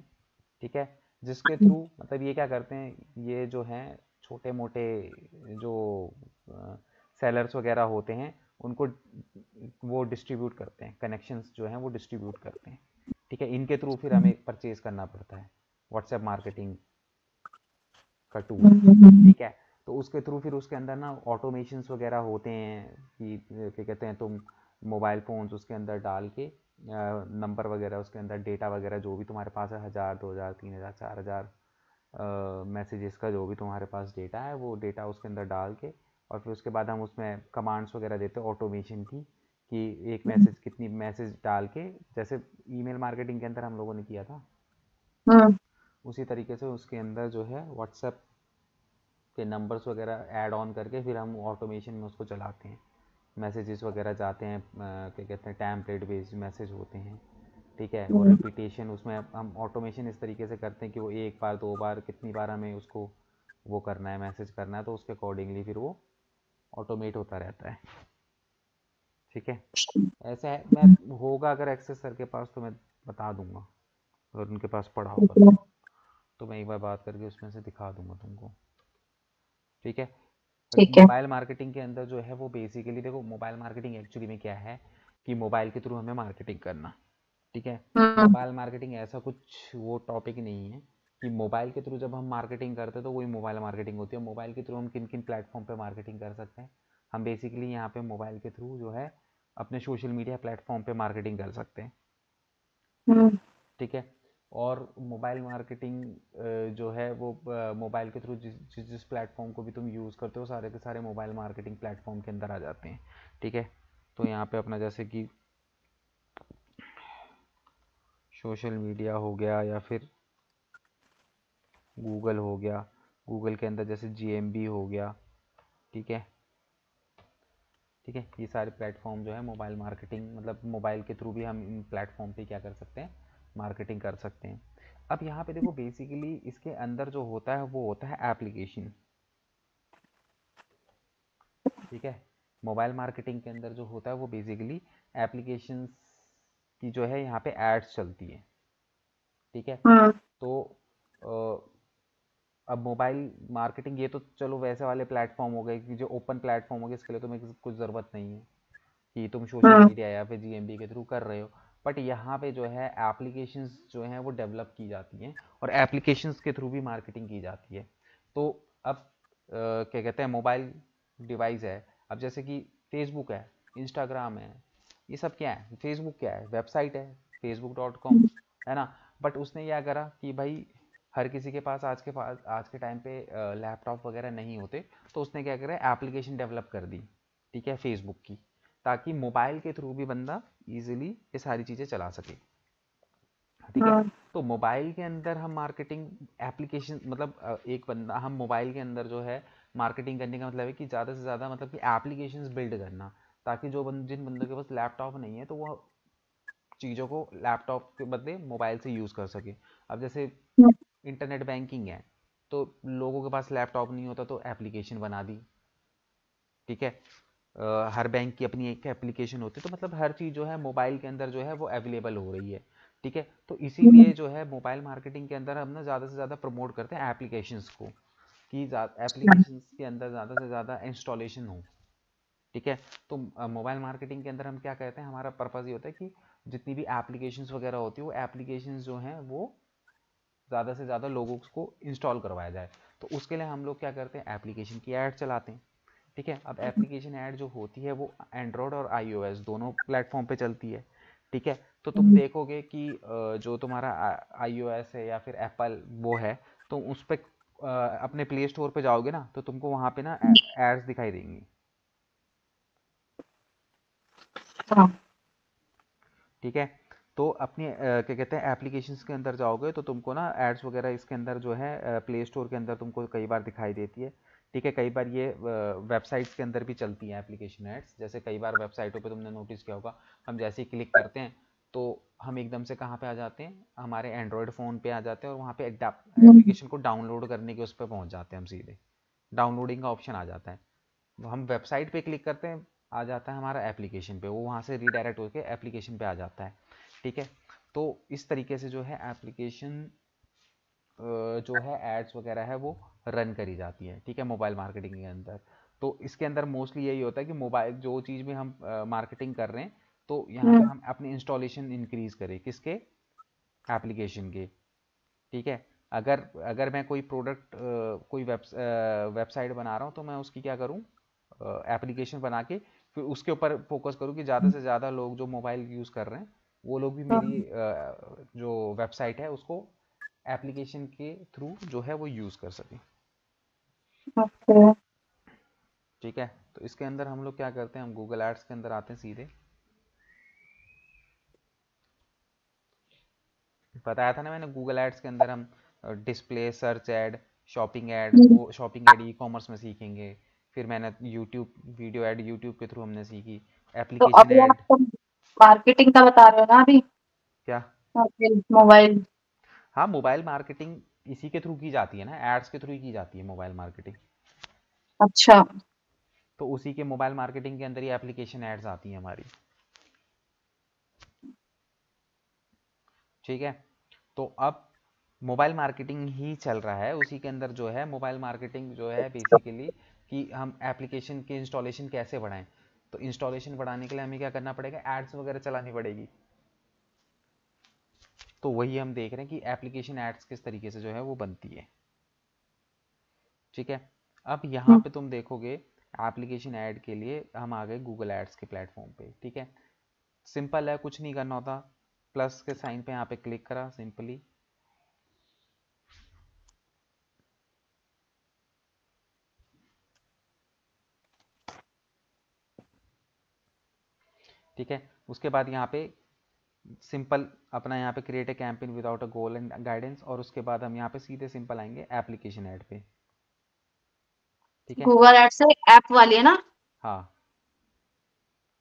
[SPEAKER 2] ठीक है, जिसके थ्रू मतलब ये क्या करते हैं, ये जो हैं छोटे मोटे जो सेलर्स वगैरह होते हैं उनको वो डिस्ट्रीब्यूट करते हैं, कनेक्शंस जो हैं वो डिस्ट्रीब्यूट करते हैं। ठीक है। इनके थ्रू फिर हमें परचेज करना पड़ता है। व्हाट्सएप मार्केटिंग का टूल,
[SPEAKER 1] हम्म,
[SPEAKER 2] ठीक है। तो उसके थ्रू फिर उसके अंदर ना ऑटोमेशंस वगैरह होते हैं कि क्या कहते हैं, तुम मोबाइल फ़ोन्स उसके अंदर डाल के नंबर वगैरह उसके अंदर डेटा वगैरह जो भी तुम्हारे पास है 1000 2000 3000 4000 मैसेजेस का जो भी तुम्हारे पास डेटा है वो डेटा उसके अंदर डाल के और फिर उसके बाद हम उसमें कमांड्स वगैरह देते हैं ऑटोमेशन की कि एक मैसेज कितनी मैसेज डाल के, जैसे ईमेल मार्केटिंग के अंदर हम लोगों ने किया था
[SPEAKER 1] हम्म,
[SPEAKER 2] उसी तरीके से उसके अंदर जो है व्हाट्सएप के नंबर्स वगैरह ऐड ऑन करके फिर हम ऑटोमेशन में उसको चलाते हैं। मैसेजेस वगैरह जाते हैं, क्या कहते हैं, टैम्पलेट बेस्ड मैसेज होते हैं, ठीक है। और रिपीटेशन उसमें हम ऑटोमेशन इस तरीके से करते हैं कि वो एक बार दो बार कितनी बार हमें उसको वो करना है, मैसेज करना है, तो उसके अकॉर्डिंगली फिर वो ऑटोमेट होता रहता है, ठीक है। ऐसा है, मैं होगा अगर एक्सेस सर के पास तो मैं बता दूंगा, अगर उनके पास पड़ा
[SPEAKER 1] ठीक
[SPEAKER 2] होगा
[SPEAKER 1] है,
[SPEAKER 2] तो मैं एक बार बात करके उसमें से दिखा दूंगा तुमको, ठीक है। बट
[SPEAKER 1] ठीक है।
[SPEAKER 2] मोबाइल मार्केटिंग के अंदर जो है वो बेसिकली देखो, मोबाइल मार्केटिंग एक्चुअली में क्या है कि मोबाइल के थ्रू हमें मार्केटिंग करना, ठीक है।
[SPEAKER 1] हम्म,
[SPEAKER 2] मोबाइल मार्केटिंग ऐसा कुछ वो टॉपिक नहीं है कि मोबाइल के थ्रू जब हम मार्केटिंग करते हैं तो वही मोबाइल मार्केटिंग होती है। मोबाइल के थ्रू हम किन किन प्लेटफॉर्म पे मार्केटिंग कर सकते हैं, हम बेसिकली यहाँ पे मोबाइल के थ्रू जो है अपने सोशल मीडिया प्लेटफॉर्म पे मार्केटिंग कर सकते हैं,
[SPEAKER 1] हम्म,
[SPEAKER 2] ठीक है। और मोबाइल मार्केटिंग जो है वो मोबाइल के थ्रू जिस जिस प्लेटफॉर्म को भी तुम यूज़ करते हो सारे के सारे मोबाइल मार्केटिंग प्लेटफॉर्म के अंदर आ जाते हैं, ठीक है। तो यहाँ पे अपना जैसे कि सोशल मीडिया हो गया या फिर गूगल हो गया, गूगल के अंदर जैसे जीएमबी हो गया, ठीक है, ठीक है। ये सारे प्लेटफॉर्म जो है मोबाइल मार्केटिंग, मतलब मोबाइल के थ्रू भी हम इन प्लेटफॉर्म पे क्या कर सकते हैं, मार्केटिंग कर सकते हैं। अब यहाँ पे देखो बेसिकली इसके अंदर जो होता है वो होता है एप्लीकेशन, ठीक है। मोबाइल मार्केटिंग के अंदर जो होता है वो बेसिकली एप्लीकेशंस की जो है यहाँ पे एड्स चलती है, ठीक है।
[SPEAKER 1] हम्म,
[SPEAKER 2] तो अब मोबाइल मार्केटिंग ये तो चलो वैसे वाले प्लेटफॉर्म हो गए कि जो ओपन प्लेटफॉर्म हो गए, इसके लिए तुम्हें कुछ ज़रूरत नहीं है कि तुम सोशल
[SPEAKER 1] हम्म,
[SPEAKER 2] मीडिया या फिर जीएमबी के थ्रू कर रहे हो। बट यहाँ पे जो है एप्लीकेशंस जो हैं वो डेवलप की जाती हैं और एप्लीकेशंस के थ्रू भी मार्केटिंग की जाती है। तो अब क्या कहते हैं, मोबाइल डिवाइस है, अब जैसे कि फेसबुक है, इंस्टाग्राम है, ये सब क्या है, फेसबुक क्या है, वेबसाइट है, facebook.com, है ना। बट उसने क्या करा कि भाई हर किसी के पास आज के टाइम पे लैपटॉप वगैरह नहीं होते, तो उसने क्या करा, एप्लीकेशन डेवलप कर दी, ठीक है, फेसबुक की, ताकि मोबाइल के थ्रू भी बंदा इजीली ये सारी चीज़ें चला सके, ठीक है।
[SPEAKER 1] हम्म,
[SPEAKER 2] तो मोबाइल के अंदर हम मार्केटिंग एप्लीकेशन, मतलब एक बंदा, हम मोबाइल के अंदर जो है मार्केटिंग करने का मतलब है कि ज़्यादा से ज़्यादा मतलब कि एप्लीकेशंस बिल्ड करना, ताकि जिन बंदों के पास लैपटॉप नहीं है तो वो चीज़ों को लैपटॉप के बदले मोबाइल से यूज़ कर सके। अब जैसे
[SPEAKER 1] हम्म,
[SPEAKER 2] इंटरनेट बैंकिंग है, तो लोगों के पास लैपटॉप नहीं होता तो एप्लीकेशन बना दी, ठीक है। हर बैंक की अपनी एक एप्लीकेशन होती है, तो मतलब हर चीज़ जो है मोबाइल के अंदर जो है वो अवेलेबल हो रही है, ठीक है। तो इसीलिए जो है मोबाइल मार्केटिंग के अंदर हम ना ज़्यादा से ज़्यादा प्रमोट करते हैं एप्लीकेशंस को, कि एप्लीकेशंस के अंदर ज़्यादा से ज़्यादा इंस्टॉलेशन हो, ठीक है। तो मोबाइल मार्केटिंग के अंदर हम क्या कहते हैं, हमारा पर्पज़ ये होता है कि जितनी भी एप्लीकेशंस वगैरह होती है वो एप्लीकेशंस जो हैं वो ज़्यादा से ज़्यादा लोगों को इंस्टॉल करवाया जाए। तो उसके लिए हम लोग क्या करते हैं, एप्लीकेशन की ऐड चलाते हैं, ठीक है। अब एप्लीकेशन ऐड जो होती है वो एंड्रॉयड और आईओएस दोनों प्लेटफॉर्म पे चलती है, ठीक है। तो तुम
[SPEAKER 1] हम्म,
[SPEAKER 2] देखोगे कि जो तुम्हारा आईओएस है या फिर एप्पल वो है, तो उस पर अपने प्ले स्टोर पे जाओगे ना तो तुमको वहाँ पे ना एड्स दिखाई देंगी,
[SPEAKER 1] हाँ,
[SPEAKER 2] ठीक है। तो अपनी क्या कहते हैं एप्लीकेशंस के अंदर जाओगे तो तुमको ना एड्स वगैरह इसके अंदर जो है प्ले स्टोर के अंदर तुमको कई बार दिखाई देती है, ठीक है। कई बार ये वेबसाइट्स के अंदर भी चलती हैं एप्लीकेशन एड्स, जैसे कई बार वेबसाइटों पे तुमने नोटिस किया होगा, हम जैसे ही क्लिक करते हैं तो हम एकदम से कहाँ पे आ जाते हैं, हमारे एंड्रॉयड फ़ोन पे आ जाते हैं और वहाँ पे
[SPEAKER 1] हम्म,
[SPEAKER 2] एप्लीकेशन को डाउनलोड करने के उस पर पहुँच जाते हैं हम सीधे, डाउनलोडिंग का ऑप्शन आ जाता है। हम वेबसाइट पे क्लिक करते हैं, आ जाता है हमारा एप्लीकेशन पे, वो वहाँ से रीडायरेक्ट होकर एप्लीकेशन पे आ जाता है, ठीक है। तो इस तरीके से जो है एप्लीकेशन जो है एड्स वगैरह है वो रन करी जाती है, ठीक है, मोबाइल मार्केटिंग के अंदर। तो इसके अंदर मोस्टली यही होता है कि मोबाइल जो चीज़ में हम मार्केटिंग कर रहे हैं तो यहाँ पे
[SPEAKER 1] हम्म,
[SPEAKER 2] हम अपनी इंस्टॉलेशन इंक्रीज करें, किसके, एप्लीकेशन के, ठीक है। अगर अगर मैं कोई प्रोडक्ट कोई वेबसाइट बना रहा हूँ तो मैं उसकी क्या करूँ, एप्लीकेशन बना के फिर उसके ऊपर फोकस करूँ कि ज़्यादा से ज़्यादा लोग जो मोबाइल यूज़ कर रहे हैं वो लोग भी मेरी जो वेबसाइट है उसको एप्लीकेशन के थ्रू जो है वो यूज़ कर सकें।
[SPEAKER 1] ओके।
[SPEAKER 2] ठीक है, तो इसके अंदर हम लोग क्या करते हैं, हम गूगल एड्स के अंदर आते हैं सीधे। बताया था ना मैंने, गूगल एड्स के अंदर हम display, search ad, shopping ad, वो शॉपिंग एड ई कॉमर्स में सीखेंगे। फिर मैंने यूट्यूब वीडियो एड यूट्यूब के थ्रू हमने सीखी,
[SPEAKER 1] तो
[SPEAKER 2] एप्लीकेशन
[SPEAKER 1] अभी
[SPEAKER 2] एड।
[SPEAKER 1] आप मार्केटिंग का बता रहे हो ना अभी?
[SPEAKER 2] क्या?
[SPEAKER 1] मोबाइल।
[SPEAKER 2] हाँ, मोबाइल मार्केटिंग इसी के थ्रू की जाती है ना, एड्स के थ्रू ही की जाती है मोबाइल मार्केटिंग।
[SPEAKER 1] अच्छा।
[SPEAKER 2] तो उसी के मोबाइल मार्केटिंग के अंदर ही एप्लीकेशन एड्स आती हैं हमारी। ठीक है, तो अब मोबाइल मार्केटिंग ही चल रहा है, उसी के अंदर जो है मोबाइल मार्केटिंग जो है बेसिकली कि हम एप्लीकेशन के इंस्टॉलेशन कैसे बढ़ाएं। तो इंस्टॉलेशन बढ़ाने के लिए हमें क्या करना पड़ेगा, एड्स वगैरह चलानी पड़ेगी। तो वही हम देख रहे हैं कि एप्लीकेशन एड्स किस तरीके से जो है वो बनती है। ठीक है, अब यहाँ पे तुम देखोगे एप्लीकेशन ऐड के लिए हम आ गए गूगल एड्स के प्लेटफॉर्म पे। ठीक है, सिंपल है, कुछ नहीं करना होता, प्लस के साइन पे यहाँ पे क्लिक करा सिंपली। ठीक है, उसके बाद यहाँ पे सिंपल अपना यहाँ पे create a campaign without a goal and guidance, और उसके बाद हम यहाँ पे सीधे सिंपल आएंगे एप्लीकेशन ऐड पे। ठीक है,
[SPEAKER 1] गूगल एड्स से ऐप वाली है ना?
[SPEAKER 2] हाँ,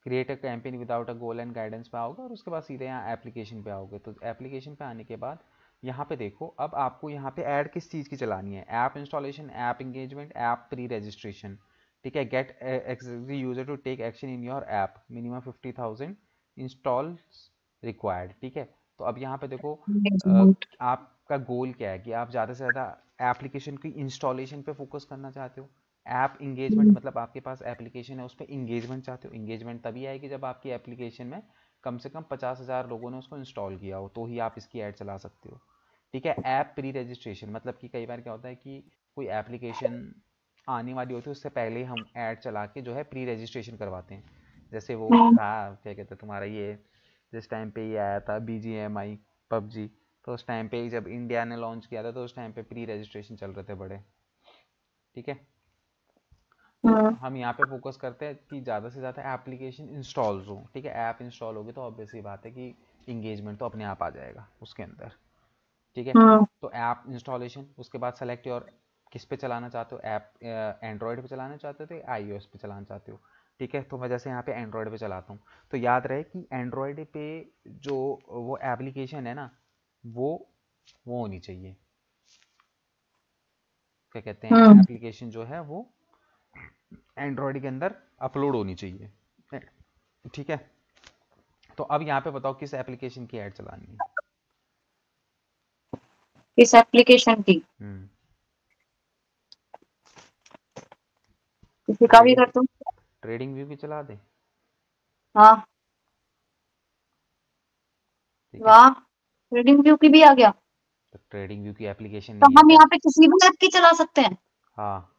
[SPEAKER 2] create a campaign without a goal and guidance पे आओगे और उसके बाद सीधे यहाँ एप्लीकेशन पे आओगे। तो एप्लीकेशन पे आने के बाद यहाँ पे देखो, अब आपको यहाँ पे ऐड किस चीज़ की चलानी है, app installation, app engagement, app pre registration. ठीक है, get existing user to take action in your app, minimum 50,000 installs required. ठीक है, तो अब यहाँ पे देखो
[SPEAKER 1] Engagement।
[SPEAKER 2] आपका गोल क्या है कि आप ज़्यादा से ज़्यादा एप्लीकेशन की इंस्टॉलेशन पे फोकस करना चाहते हो। ऐप इंगेजमेंट मतलब आपके पास एप्लीकेशन है उस पर इंगेजमेंट चाहते हो। इंगेजमेंट तभी आएगी जब आपकी एप्लीकेशन में कम से कम 50,000 लोगों ने उसको इंस्टॉल किया हो, तो ही आप इसकी ऐड चला सकते हो। ठीक है, ऐप प्री रजिस्ट्रेशन मतलब कि कई बार क्या होता है कि कोई एप्लीकेशन आने वाली होती है उससे पहले ही हम ऐड चला के जो है प्री रजिस्ट्रेशन करवाते हैं। जैसे वो था क्या कहते हैं तुम्हारा ये, जिस टाइम पे ये आया था BGMI PUBG, तो उस टाइम पे जब इंडिया ने लॉन्च किया था तो उस टाइम पे प्री रजिस्ट्रेशन चल रहे थे बड़े। ठीक है, तो हम यहाँ पे फोकस करते हैं कि ज़्यादा से ज़्यादा एप्लीकेशन इंस्टॉल्स हो। ठीक है, ऐप इंस्टॉल होगी तो ऑब्वियस ही बात है कि इंगेजमेंट तो अपने आप आ जाएगा उसके अंदर। ठीक है, तो ऐप इंस्टॉलेशन, उसके बाद सेलेक्ट योर, किस पे चलाना चाहते हो ऐप, एंड्रॉयड पे चलाना चाहते हो तो iOS पे चलाना चाहते हो। ठीक है, तो मैं जैसे यहाँ पे एंड्रॉयड पे चलाता हूँ, तो याद रहे कि एंड्रॉयड पे जो वो एप्लीकेशन है ना, वो होनी चाहिए, क्या कहते हैं, एप्लीकेशन जो है वो एंड्रॉयड के अंदर अपलोड होनी चाहिए। ठीक है, तो अब यहाँ पे बताओ किस एप्लीकेशन की ऐड चलानी है।
[SPEAKER 1] इस एप्लीकेशन की किसी का भी
[SPEAKER 2] ट्रेडिंग
[SPEAKER 1] कर दूं?
[SPEAKER 2] ट्रेडिंग व्यू की चला दे।
[SPEAKER 1] हाँ।
[SPEAKER 2] ठीक है,
[SPEAKER 1] वाह, ट्रेडिंग व्यू की भी आ गया।
[SPEAKER 2] तो ट्रेडिंग व्यू की एप्लीकेशन
[SPEAKER 1] तो
[SPEAKER 2] नहीं है
[SPEAKER 1] हम
[SPEAKER 2] क्या?
[SPEAKER 1] यहाँ पे किसी भी ऐप की चला सकते हैं?
[SPEAKER 2] हाँ,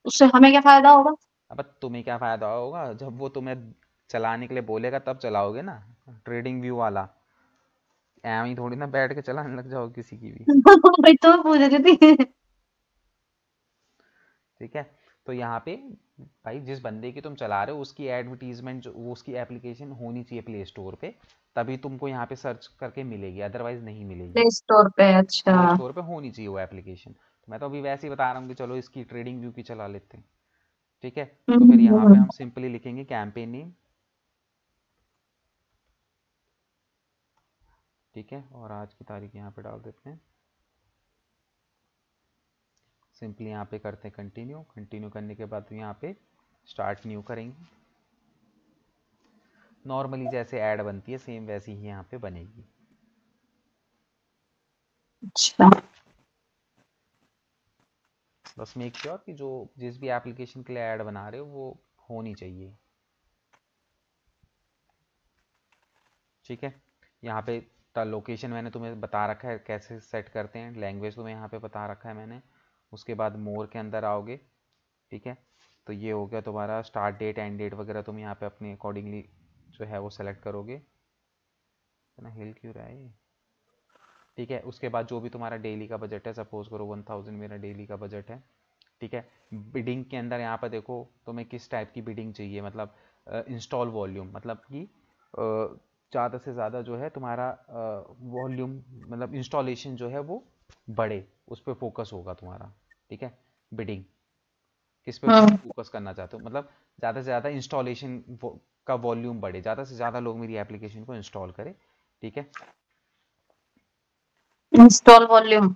[SPEAKER 1] उससे हमें क्या फायदा होगा?
[SPEAKER 2] अब तुम्हें क्या फायदा होगा, जब वो तुम्हें चलाने के लिए बोलेगा तब चलाओगे ना, ट्रेडिंग व्यू वाला। ऐਵੇਂ ही थोड़ी ना बैठ के चलाने लग जाओ किसी की भी।
[SPEAKER 1] वही तो मैं पूछ रही थी।
[SPEAKER 2] ठीक है, तो यहाँ पे भाई जिस बंदे की तुम चला रहे हो उसकी एडवर्टीजमेंट जो वो उसकी एप्लीकेशन होनी चाहिए प्ले स्टोर पे, तभी तुमको यहाँ पे सर्च करके मिलेगी, अदरवाइज नहीं मिलेगी।
[SPEAKER 1] प्ले स्टोर पे? अच्छा।
[SPEAKER 2] प्ले स्टोर पे होनी चाहिए वो एप्लीकेशन। तो मैं तो अभी वैसे ही बता रहा हूँ कि चलो इसकी ट्रेडिंग व्यू की चला लेते हैं। ठीक है, तो फिर यहाँ पे हम सिंपली लिखेंगे कैंपेन नेम। ठीक है, और आज की तारीख यहाँ पे डाल देते हैं। सिंपली यहाँ पे करते हैं कंटिन्यू। कंटिन्यू करने के बाद यहाँ पे स्टार्ट न्यू करेंगे। नॉर्मली जैसे ऐड बनती है सेम वैसी ही यहाँ पे बनेगी।
[SPEAKER 1] अच्छा।
[SPEAKER 2] बस मेक श्योर कि जो जिस भी एप्लीकेशन के लिए ऐड बना रहे हो वो होनी चाहिए। ठीक है, यहाँ पे लोकेशन मैंने तुम्हें बता रखा है कैसे सेट करते हैं, लैंग्वेज तुम्हें यहाँ पे बता रखा है मैंने। उसके बाद मोर के अंदर आओगे, ठीक है, तो ये हो गया तुम्हारा स्टार्ट डेट एंड डेट वगैरह, तुम यहाँ पे अपने अकॉर्डिंगली जो है वो सेलेक्ट करोगे। इतना हिल क्यों रहा है ये, ठीक है। उसके बाद जो भी तुम्हारा डेली का बजट है, सपोज करो 1000 मेरा डेली का बजट है, ठीक है। बिडिंग के अंदर यहाँ पर देखो तुम्हें किस टाइप की बिडिंग चाहिए, मतलब इंस्टॉल वॉल्यूम, मतलब कि ज़्यादा से ज़्यादा जो है तुम्हारा वॉल्यूम, मतलब इंस्टॉलेशन जो है वो बढ़े, उस पर फोकस होगा तुम्हारा, ठीक है। बिडिंग किस पे
[SPEAKER 1] हम्म।
[SPEAKER 2] फोकस करना चाहते हो, मतलब ज़्यादा से ज़्यादा इंस्टॉलेशन का वॉल्यूम बढ़े, ज़्यादा से ज़्यादा लोग मेरी एप्लीकेशन को इंस्टॉल करें, ठीक है।
[SPEAKER 1] Install volume.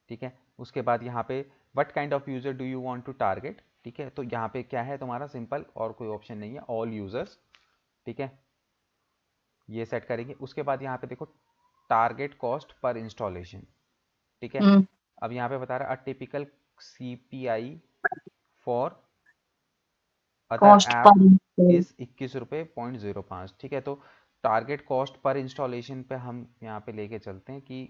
[SPEAKER 2] ठीक है। उसके बाद यहाँ पे what kind of user do you want to target, ठीक है, तो यहाँ पे क्या है तुम्हारा सिंपल, और कोई ऑप्शन नहीं है, ऑल यूजर्स, ठीक है, ये सेट करेंगे। उसके बाद यहाँ पे देखो टारगेट कॉस्ट पर इंस्टॉलेशन, ठीक है।
[SPEAKER 1] हम्म।
[SPEAKER 2] अब यहाँ पे बता रहा है a typical CPI for other
[SPEAKER 1] cost
[SPEAKER 2] app
[SPEAKER 1] पर।
[SPEAKER 2] इज 21 रुपये 0.05, ठीक है। तो टारगेट कॉस्ट पर इंस्टॉलेशन पे हम यहाँ पे लेके चलते हैं कि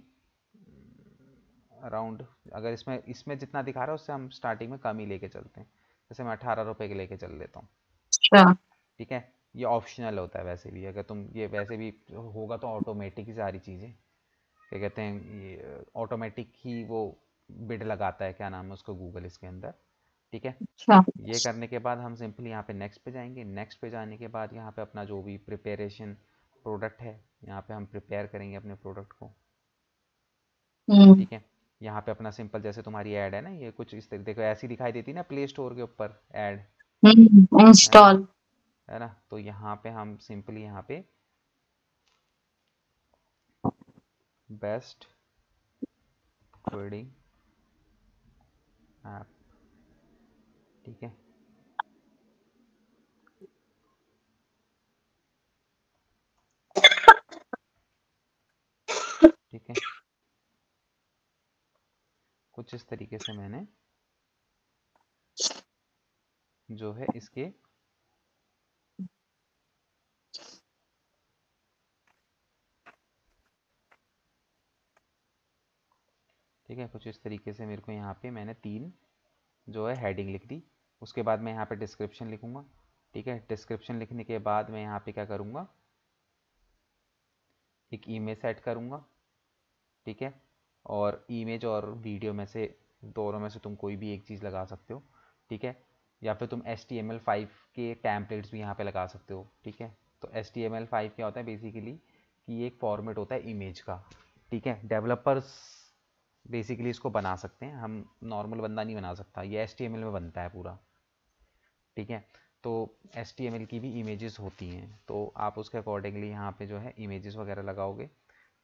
[SPEAKER 2] अराउंड, अगर इसमें इसमें जितना दिखा रहा है उससे हम स्टार्टिंग में कम ही लेके चलते हैं, जैसे मैं 18 रुपये के लेके चल लेता हूँ,
[SPEAKER 1] अच्छा।
[SPEAKER 2] ठीक है। ये ऑप्शनल होता है वैसे भी, अगर तुम ये वैसे भी होगा तो ऑटोमेटिक ही सारी चीज़ें, क्या कहते हैं, ये ऑटोमेटिक ही वो बिड लगाता है, क्या नाम है उसको, गूगल इसके अंदर, ठीक है।
[SPEAKER 1] अच्छा।
[SPEAKER 2] ये करने के बाद हम सिंपली यहाँ पे नेक्स्ट पे जाएंगे। नेक्स्ट पे जाने के बाद यहाँ पे अपना जो भी प्रिपेरेशन प्रोडक्ट है, यहाँ पे हम प्रिपेयर करेंगे अपने प्रोडक्ट को,
[SPEAKER 1] हम्म।
[SPEAKER 2] ठीक है। यहाँ पे अपना सिंपल जैसे तुम्हारी ऐड है ना, ये कुछ इस तरीके देखो ऐसी दिखाई देती है ना प्ले स्टोर के ऊपर ऐड, है ना,
[SPEAKER 1] इंस्टॉल।
[SPEAKER 2] है ना। तो यहाँ पे हम सिंपली यहाँ पे बेस्ट कोडिंग ऐप, ठीक है, ठीक है, कुछ इस तरीके से मैंने जो है इसके, ठीक है, कुछ इस तरीके से मेरे को यहाँ पे मैंने 3 जो है हेडिंग लिख दी। उसके बाद मैं यहाँ पे डिस्क्रिप्शन लिखूंगा, ठीक है। डिस्क्रिप्शन लिखने के बाद मैं यहाँ पे क्या करूँगा, एक इमेज सेट करूँगा, ठीक है। और इमेज और वीडियो में से दोनों में से तुम कोई भी एक चीज़ लगा सकते हो, ठीक है। या फिर तुम HTML5 के टैम्पलेट्स भी यहाँ पे लगा सकते हो, ठीक है। तो HTML5 क्या होता है बेसिकली, कि ये एक फॉर्मेट होता है इमेज का, ठीक है। डेवलपर्स बेसिकली इसको बना सकते हैं, हम नॉर्मल बंदा नहीं बना सकता, ये HTML में बनता है पूरा, ठीक है। तो HTML की भी इमेजेस होती हैं, तो आप उसके अकॉर्डिंगली यहाँ पे जो है इमेजेस वगैरह लगाओगे,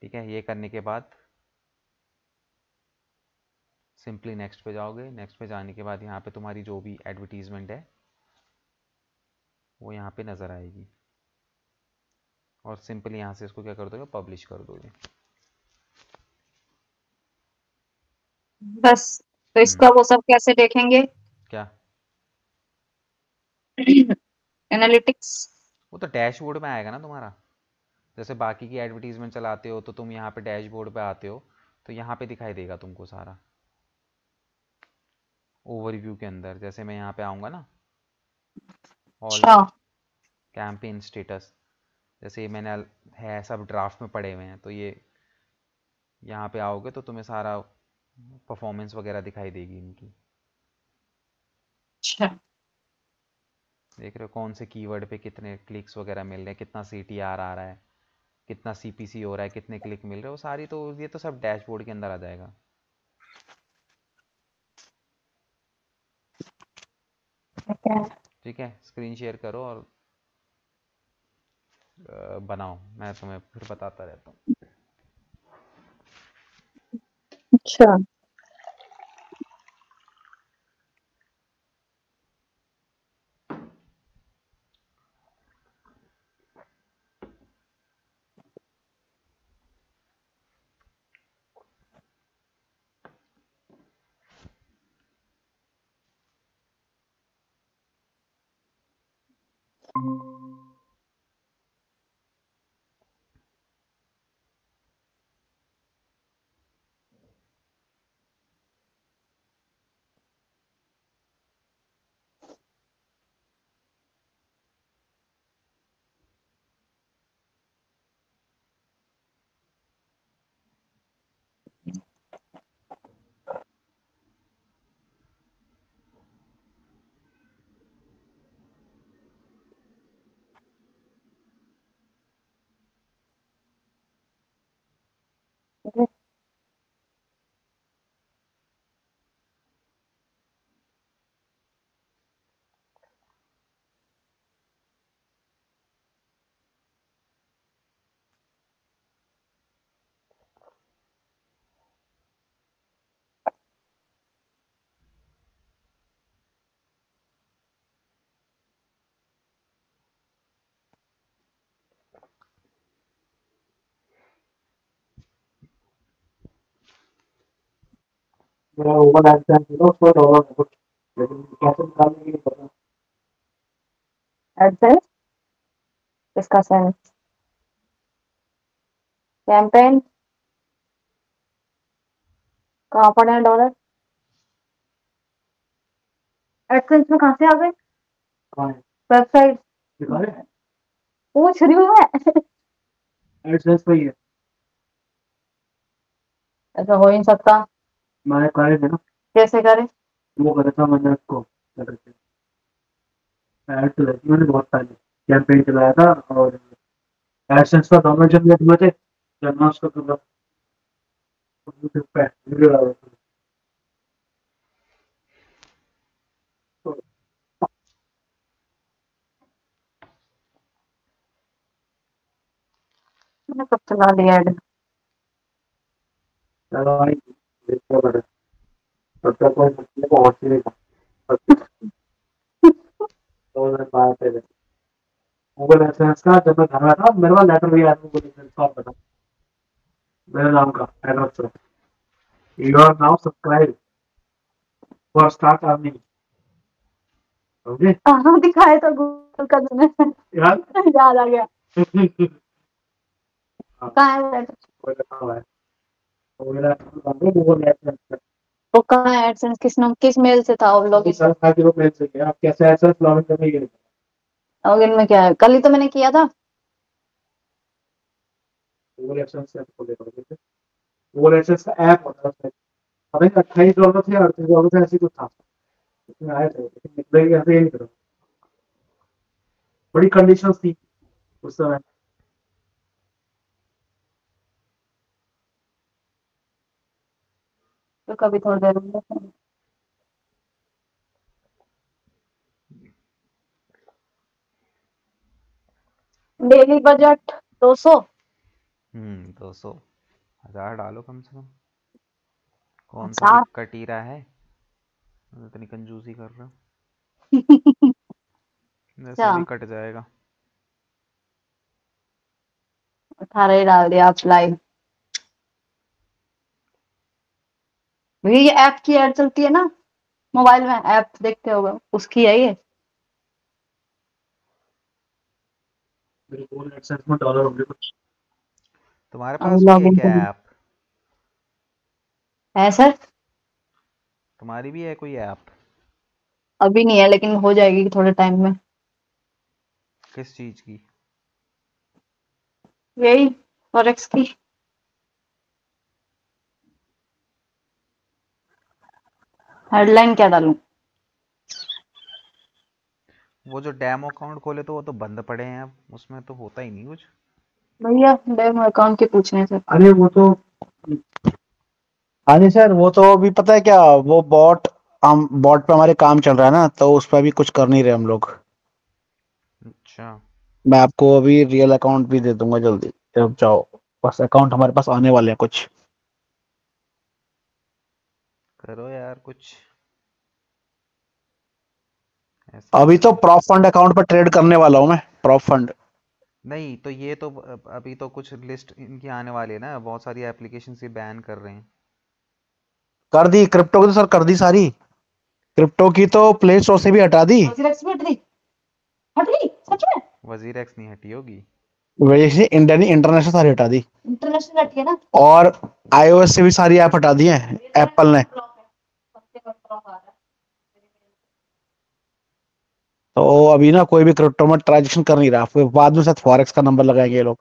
[SPEAKER 2] ठीक है। ये करने के बाद सिंपली नेक्स्ट पे जाओगे। नेक्स्ट पे जाने के बाद यहाँ पे तुम्हारी जो भी एडवर्टीजमेंट है वो यहाँ पे नज़र आएगी, और सिंपली यहाँ से इसको क्या कर दोगे, पब्लिश कर दोगे।
[SPEAKER 1] बस। तो
[SPEAKER 2] हम्म।
[SPEAKER 1] इसका वो सब कैसे देखेंगे?
[SPEAKER 2] क्या?
[SPEAKER 1] एनालिटिक्स।
[SPEAKER 2] वो तो डैशबोर्ड में आएगा ना तुम्हारा, जैसे बाकी की एडवर्टीजमेंट चलाते हो तो तुम यहाँ पे डैशबोर्ड पे आते हो, तो यहाँ पे दिखाई देगा तुमको सारा ओवरव्यू के अंदर। जैसे मैं यहाँ पे आऊँगा ना, ऑल
[SPEAKER 1] अच्छा।
[SPEAKER 2] कैंपेन स्टेटस, जैसे ये मैंने है सब ड्राफ्ट में पड़े हुए हैं, तो ये यहाँ पे आओगे तो तुम्हें सारा परफॉर्मेंस वगैरह दिखाई देगी इनकी,
[SPEAKER 1] अच्छा।
[SPEAKER 2] देख रहे हो कौन से कीवर्ड पे कितने क्लिक्स वगैरह मिल रहे हैं, कितना CTR आ रहा है, कितना CPC हो रहा है, कितने क्लिक मिल रहे हैं, वो सारी तो ये तो सब डैशबोर्ड के अंदर आ जाएगा, ठीक है। स्क्रीन शेयर करो और बनाओ, मैं तुम्हें फिर बताता रहता हूँ।
[SPEAKER 1] अच्छा।
[SPEAKER 3] मेरा ओवर एक्सपेंस है उसको डॉलर है कुछ, लेकिन कैसे निकालने की नहीं पता।
[SPEAKER 1] एडसेंस किसका सेंस? कैंपेन कहाँ पड़े हैं डॉलर? एडसेंस में कहाँ से आ गए?
[SPEAKER 3] कहाँ है
[SPEAKER 1] वेबसाइट
[SPEAKER 3] दिखा रहे
[SPEAKER 1] पूछ रही हूँ मैं।
[SPEAKER 3] एडसेंस पे ही है,
[SPEAKER 1] ऐसा हो ही नहीं सकता।
[SPEAKER 3] मैंने करे थे ना,
[SPEAKER 1] कैसे करे?
[SPEAKER 3] वो करा था मैंने उसको, क्या कहते हैं, ऐड चलाई थी मैंने बहुत पहले, कैंपेन चलाया था, और एडसेंस का दोनों जनरेट हुए थे जब मैं उसको तो यूट्यूब पे वीडियो डाला था। तो
[SPEAKER 1] मैंने कब चला लिया ऐड?
[SPEAKER 3] चलो भाई देखते हैं, बड़े तब तक कोई मछली पहुंच ही नहीं था, तो मैं बात है गूगल एडसेंस का, जब मैं घर में था मेरे पास लेटर भी आया था गूगल एडसेंस का, आप बताओ मेरे नाम का एड्रेस से, you are now subscribe for start earning, समझे
[SPEAKER 1] कहाँ दिखाया था गूगल का तुमने?
[SPEAKER 3] यार।
[SPEAKER 1] याद आ गया।
[SPEAKER 3] हाँ,
[SPEAKER 1] कहाँ है वो address?
[SPEAKER 3] कोई लिखा हुआ है, तो मेरा गूगल एडसेंस का,
[SPEAKER 1] वो कहाँ है एडसेंस? किस नाम किस मेल से था वो लॉगिन?
[SPEAKER 3] सर था कि वो मेल से किया, आप कैसे एडसेंस लॉगिन करने के लिए,
[SPEAKER 1] लॉगिन में क्या है? कल ही तो मैंने किया था।
[SPEAKER 3] गूगल एडसेंस से आपको देखो, गूगल एडसेंस का ऐप होता है उसमें, पता नहीं $28 थे या $38 थे, ऐसी कुछ था उसमें आए थे, लेकिन निकलेंगे ऐसे ही नहीं करो, बड़ी कंडीशंस थी उस समय।
[SPEAKER 1] तो कभी थोड़ी देर में डेली बजट 200।
[SPEAKER 2] 200, 1000 डालो कम से कम। कौन सा कोई
[SPEAKER 1] हजार।
[SPEAKER 2] कटीरा है इतनी कंजूसी कर रहे हो? वैसे
[SPEAKER 1] अच्छा
[SPEAKER 2] भी कट जाएगा।
[SPEAKER 1] 18 ही डाल दिया आप लाइव। भैया ये ऐप की ऐड चलती है ना मोबाइल में, ऐप देखते होगा उसकी है ये।
[SPEAKER 3] मेरे गूगल एडसेंस में डॉलर होंगे कुछ,
[SPEAKER 2] तुम्हारे
[SPEAKER 1] अभी
[SPEAKER 2] पास भी है
[SPEAKER 1] लॉगिन
[SPEAKER 2] क्या
[SPEAKER 1] करूँ?
[SPEAKER 2] ऐप?
[SPEAKER 1] है सर।
[SPEAKER 2] तुम्हारी भी है कोई ऐप?
[SPEAKER 1] अभी नहीं है लेकिन हो जाएगी थोड़े टाइम में।
[SPEAKER 2] किस चीज की?
[SPEAKER 1] यही फॉरेक्स की। हेडलाइन क्या डालूं?
[SPEAKER 2] वो जो डेमो अकाउंट खोले तो वो तो बंद पड़े हैं अब, उसमें तो होता ही नहीं कुछ।
[SPEAKER 1] भैया डेमो अकाउंट के पूछने से।
[SPEAKER 3] अरे वो तो, हाँ जी सर, वो तो अभी पता है क्या, वो बॉट, हम बॉट पे हमारे काम चल रहा है ना, तो उस पर अभी कुछ कर नहीं रहे हम लोग।
[SPEAKER 2] अच्छा।
[SPEAKER 3] मैं आपको अभी रियल अकाउंट भी दे दूंगा जल्दी, जब जाओ, बस अकाउंट हमारे पास आने वाले हैं कुछ।
[SPEAKER 2] करो यार कुछ ऐसे
[SPEAKER 3] अभी तो
[SPEAKER 2] कैसे?
[SPEAKER 3] प्रॉप फंड अकाउंट पर ट्रेड करने वाला हूँ मैं, प्रॉप फंड।
[SPEAKER 2] नहीं तो ये तो अभी तो कुछ लिस्ट इनकी आने वाली है ना, बहुत सारी एप्लीकेशन से बैन कर रहे हैं।
[SPEAKER 3] कर दी क्रिप्टो की तो सर, कर दी सारी क्रिप्टो की तो प्ले स्टोर से भी हटा दी,
[SPEAKER 1] फॉरेक्स भी हट गई? हट गई सच में?
[SPEAKER 2] वजीर एक्स नहीं हटी होगी?
[SPEAKER 3] वैसे इंडियन इंटरनेशनल सारी हटा दी,
[SPEAKER 1] इंटरनेशनल हट गया ना?
[SPEAKER 3] और आईओएस से भी सारी ऐप हटा दी है एप्पल ने। तो अभी ना कोई भी क्रिप्टो में ट्रांजेक्शन कर नहीं रहा, फिर बाद में शायद फॉरेक्स का नंबर लगाएंगे ये लोग,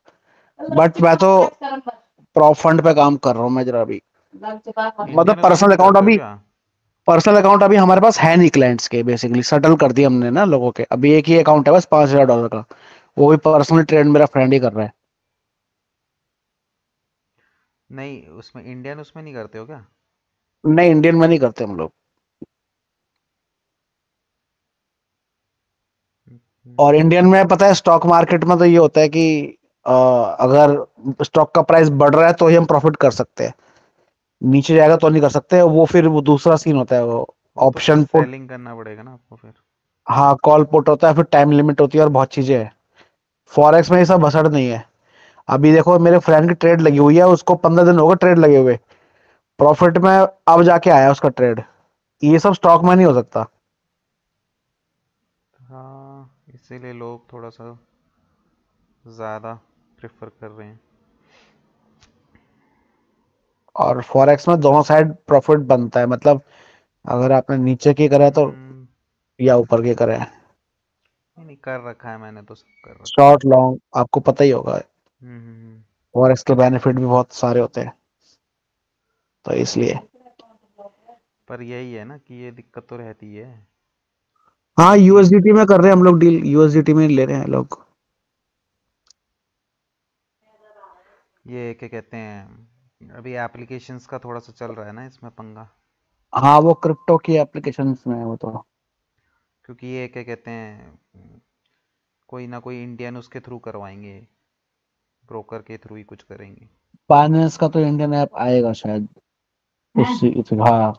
[SPEAKER 3] बट मैं तो प्रॉप फंड पे काम कर रहा हूँ मैं जरा अभी, मतलब
[SPEAKER 2] इंडियन वाले नहीं करते हो क्या?
[SPEAKER 3] पर्सनल अकाउंट अभी हमारे पास है नहीं क्लाइंट्स के, बेसिकली सेटल कर दिए हमने ना लोगों के, अभी एक ही अकाउंट है बस $5000 का, वो भी पर्सनल ट्रेड मेरा फ्रेंड ही कर रहा है।
[SPEAKER 2] नहीं, उसमें इंडियन उसमें नहीं करते हो क्या?
[SPEAKER 3] नहीं, इंडियन में नहीं करते हम लोग। और
[SPEAKER 2] हम्म,
[SPEAKER 3] इंडियन में पता है स्टॉक मार्केट में तो ये होता है कि अगर स्टॉक का प्राइस बढ़ रहा है तो ही हम प्रॉफिट कर सकते हैं, नीचे जाएगा तो नहीं कर सकते। वो फिर वो दूसरा सीन होता है, वो
[SPEAKER 2] वो तो फिर
[SPEAKER 3] ऑप्शन पुट।
[SPEAKER 2] सेलिंग करना पड़ेगा ना आपको फिर।
[SPEAKER 3] हाँ, कॉल पुट होता है, फिर टाइम लिमिट होती है और बहुत चीजें हैं। फॉरेक्स में ये सब असर नहीं है। अभी देखो मेरे फ्रेंड की ट्रेड लगी हुई है, उसको 15 दिन हो गए ट्रेड लगे हुए, प्रॉफिट में अब जाके आया उसका ट्रेड। ये सब स्टॉक में नहीं हो सकता।
[SPEAKER 2] हाँ, इसीलिए लोग थोड़ा सा ज़्यादा प्रेफर कर रहे हैं।
[SPEAKER 3] और फॉरेक्स में दोनों साइड प्रॉफिट बनता है, मतलब अगर आपने नीचे की करा है तो
[SPEAKER 2] हम्म,
[SPEAKER 3] या ऊपर की करा है।
[SPEAKER 2] नहीं नहीं, कर रखा है मैंने तो, सब कर रखा है।
[SPEAKER 3] शॉर्ट लॉन्ग आपको पता ही होगा।
[SPEAKER 2] हम्म।
[SPEAKER 3] फॉरेक्स के बेनिफिट भी बहुत सारे होते हैं, तो इसलिए।
[SPEAKER 2] पर यही है ना कि ये दिक्कत तो रहती है
[SPEAKER 3] हाँ,
[SPEAKER 2] कि
[SPEAKER 3] यूएसडीटी में कर रहे हैं हम लोग डील, यूएसडीटी में ले रहे हैं लोग।
[SPEAKER 2] ये क्या कहते हैं, अभी एप्लीकेशंस का थोड़ा सा चल रहा है ना इसमें पंगा।
[SPEAKER 3] हाँ, वो क्रिप्टो की एप्लीकेशंस में है वो तो।
[SPEAKER 2] क्योंकि ये क्या कहते हैं, कोई ना कोई इंडियन उसके थ्रू करवाएंगे, ब्रोकर के थ्रू ही कुछ करेंगे।
[SPEAKER 3] बाइनेंस का तो इंडियन ऐप आएगा शायद हाँ।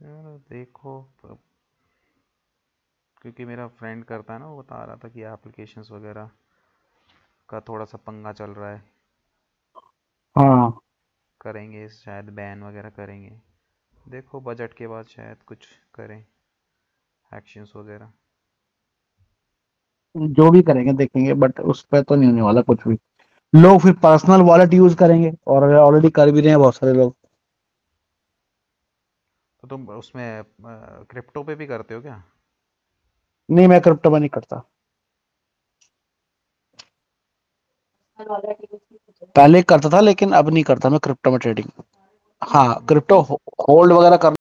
[SPEAKER 2] यार देखो, क्योंकि मेरा फ्रेंड करता है ना, वो बता रहा था कि एप्लीकेशंस वगैरह का थोड़ा सा पंगा चल रहा है,
[SPEAKER 3] हाँ,
[SPEAKER 2] करेंगे शायद, बैन वगैरह करेंगे। देखो बजट के बाद शायद कुछ करें, एक्शंस वगैरह।
[SPEAKER 3] जो भी करेंगे देखेंगे, बट उस पर तो नहीं होने वाला कुछ भी। लोग फिर पर्सनल वॉलेट यूज करेंगे, और ऑलरेडी कर भी रहे हैं बहुत सारे लोग।
[SPEAKER 2] तो तुम उसमें क्रिप्टो पे भी करते हो क्या?
[SPEAKER 3] नहीं, मैं क्रिप्टो में नहीं करता। पहले करता था लेकिन अब नहीं करता मैं क्रिप्टो में ट्रेडिंग। हाँ, क्रिप्टो होल्ड वगैरह कर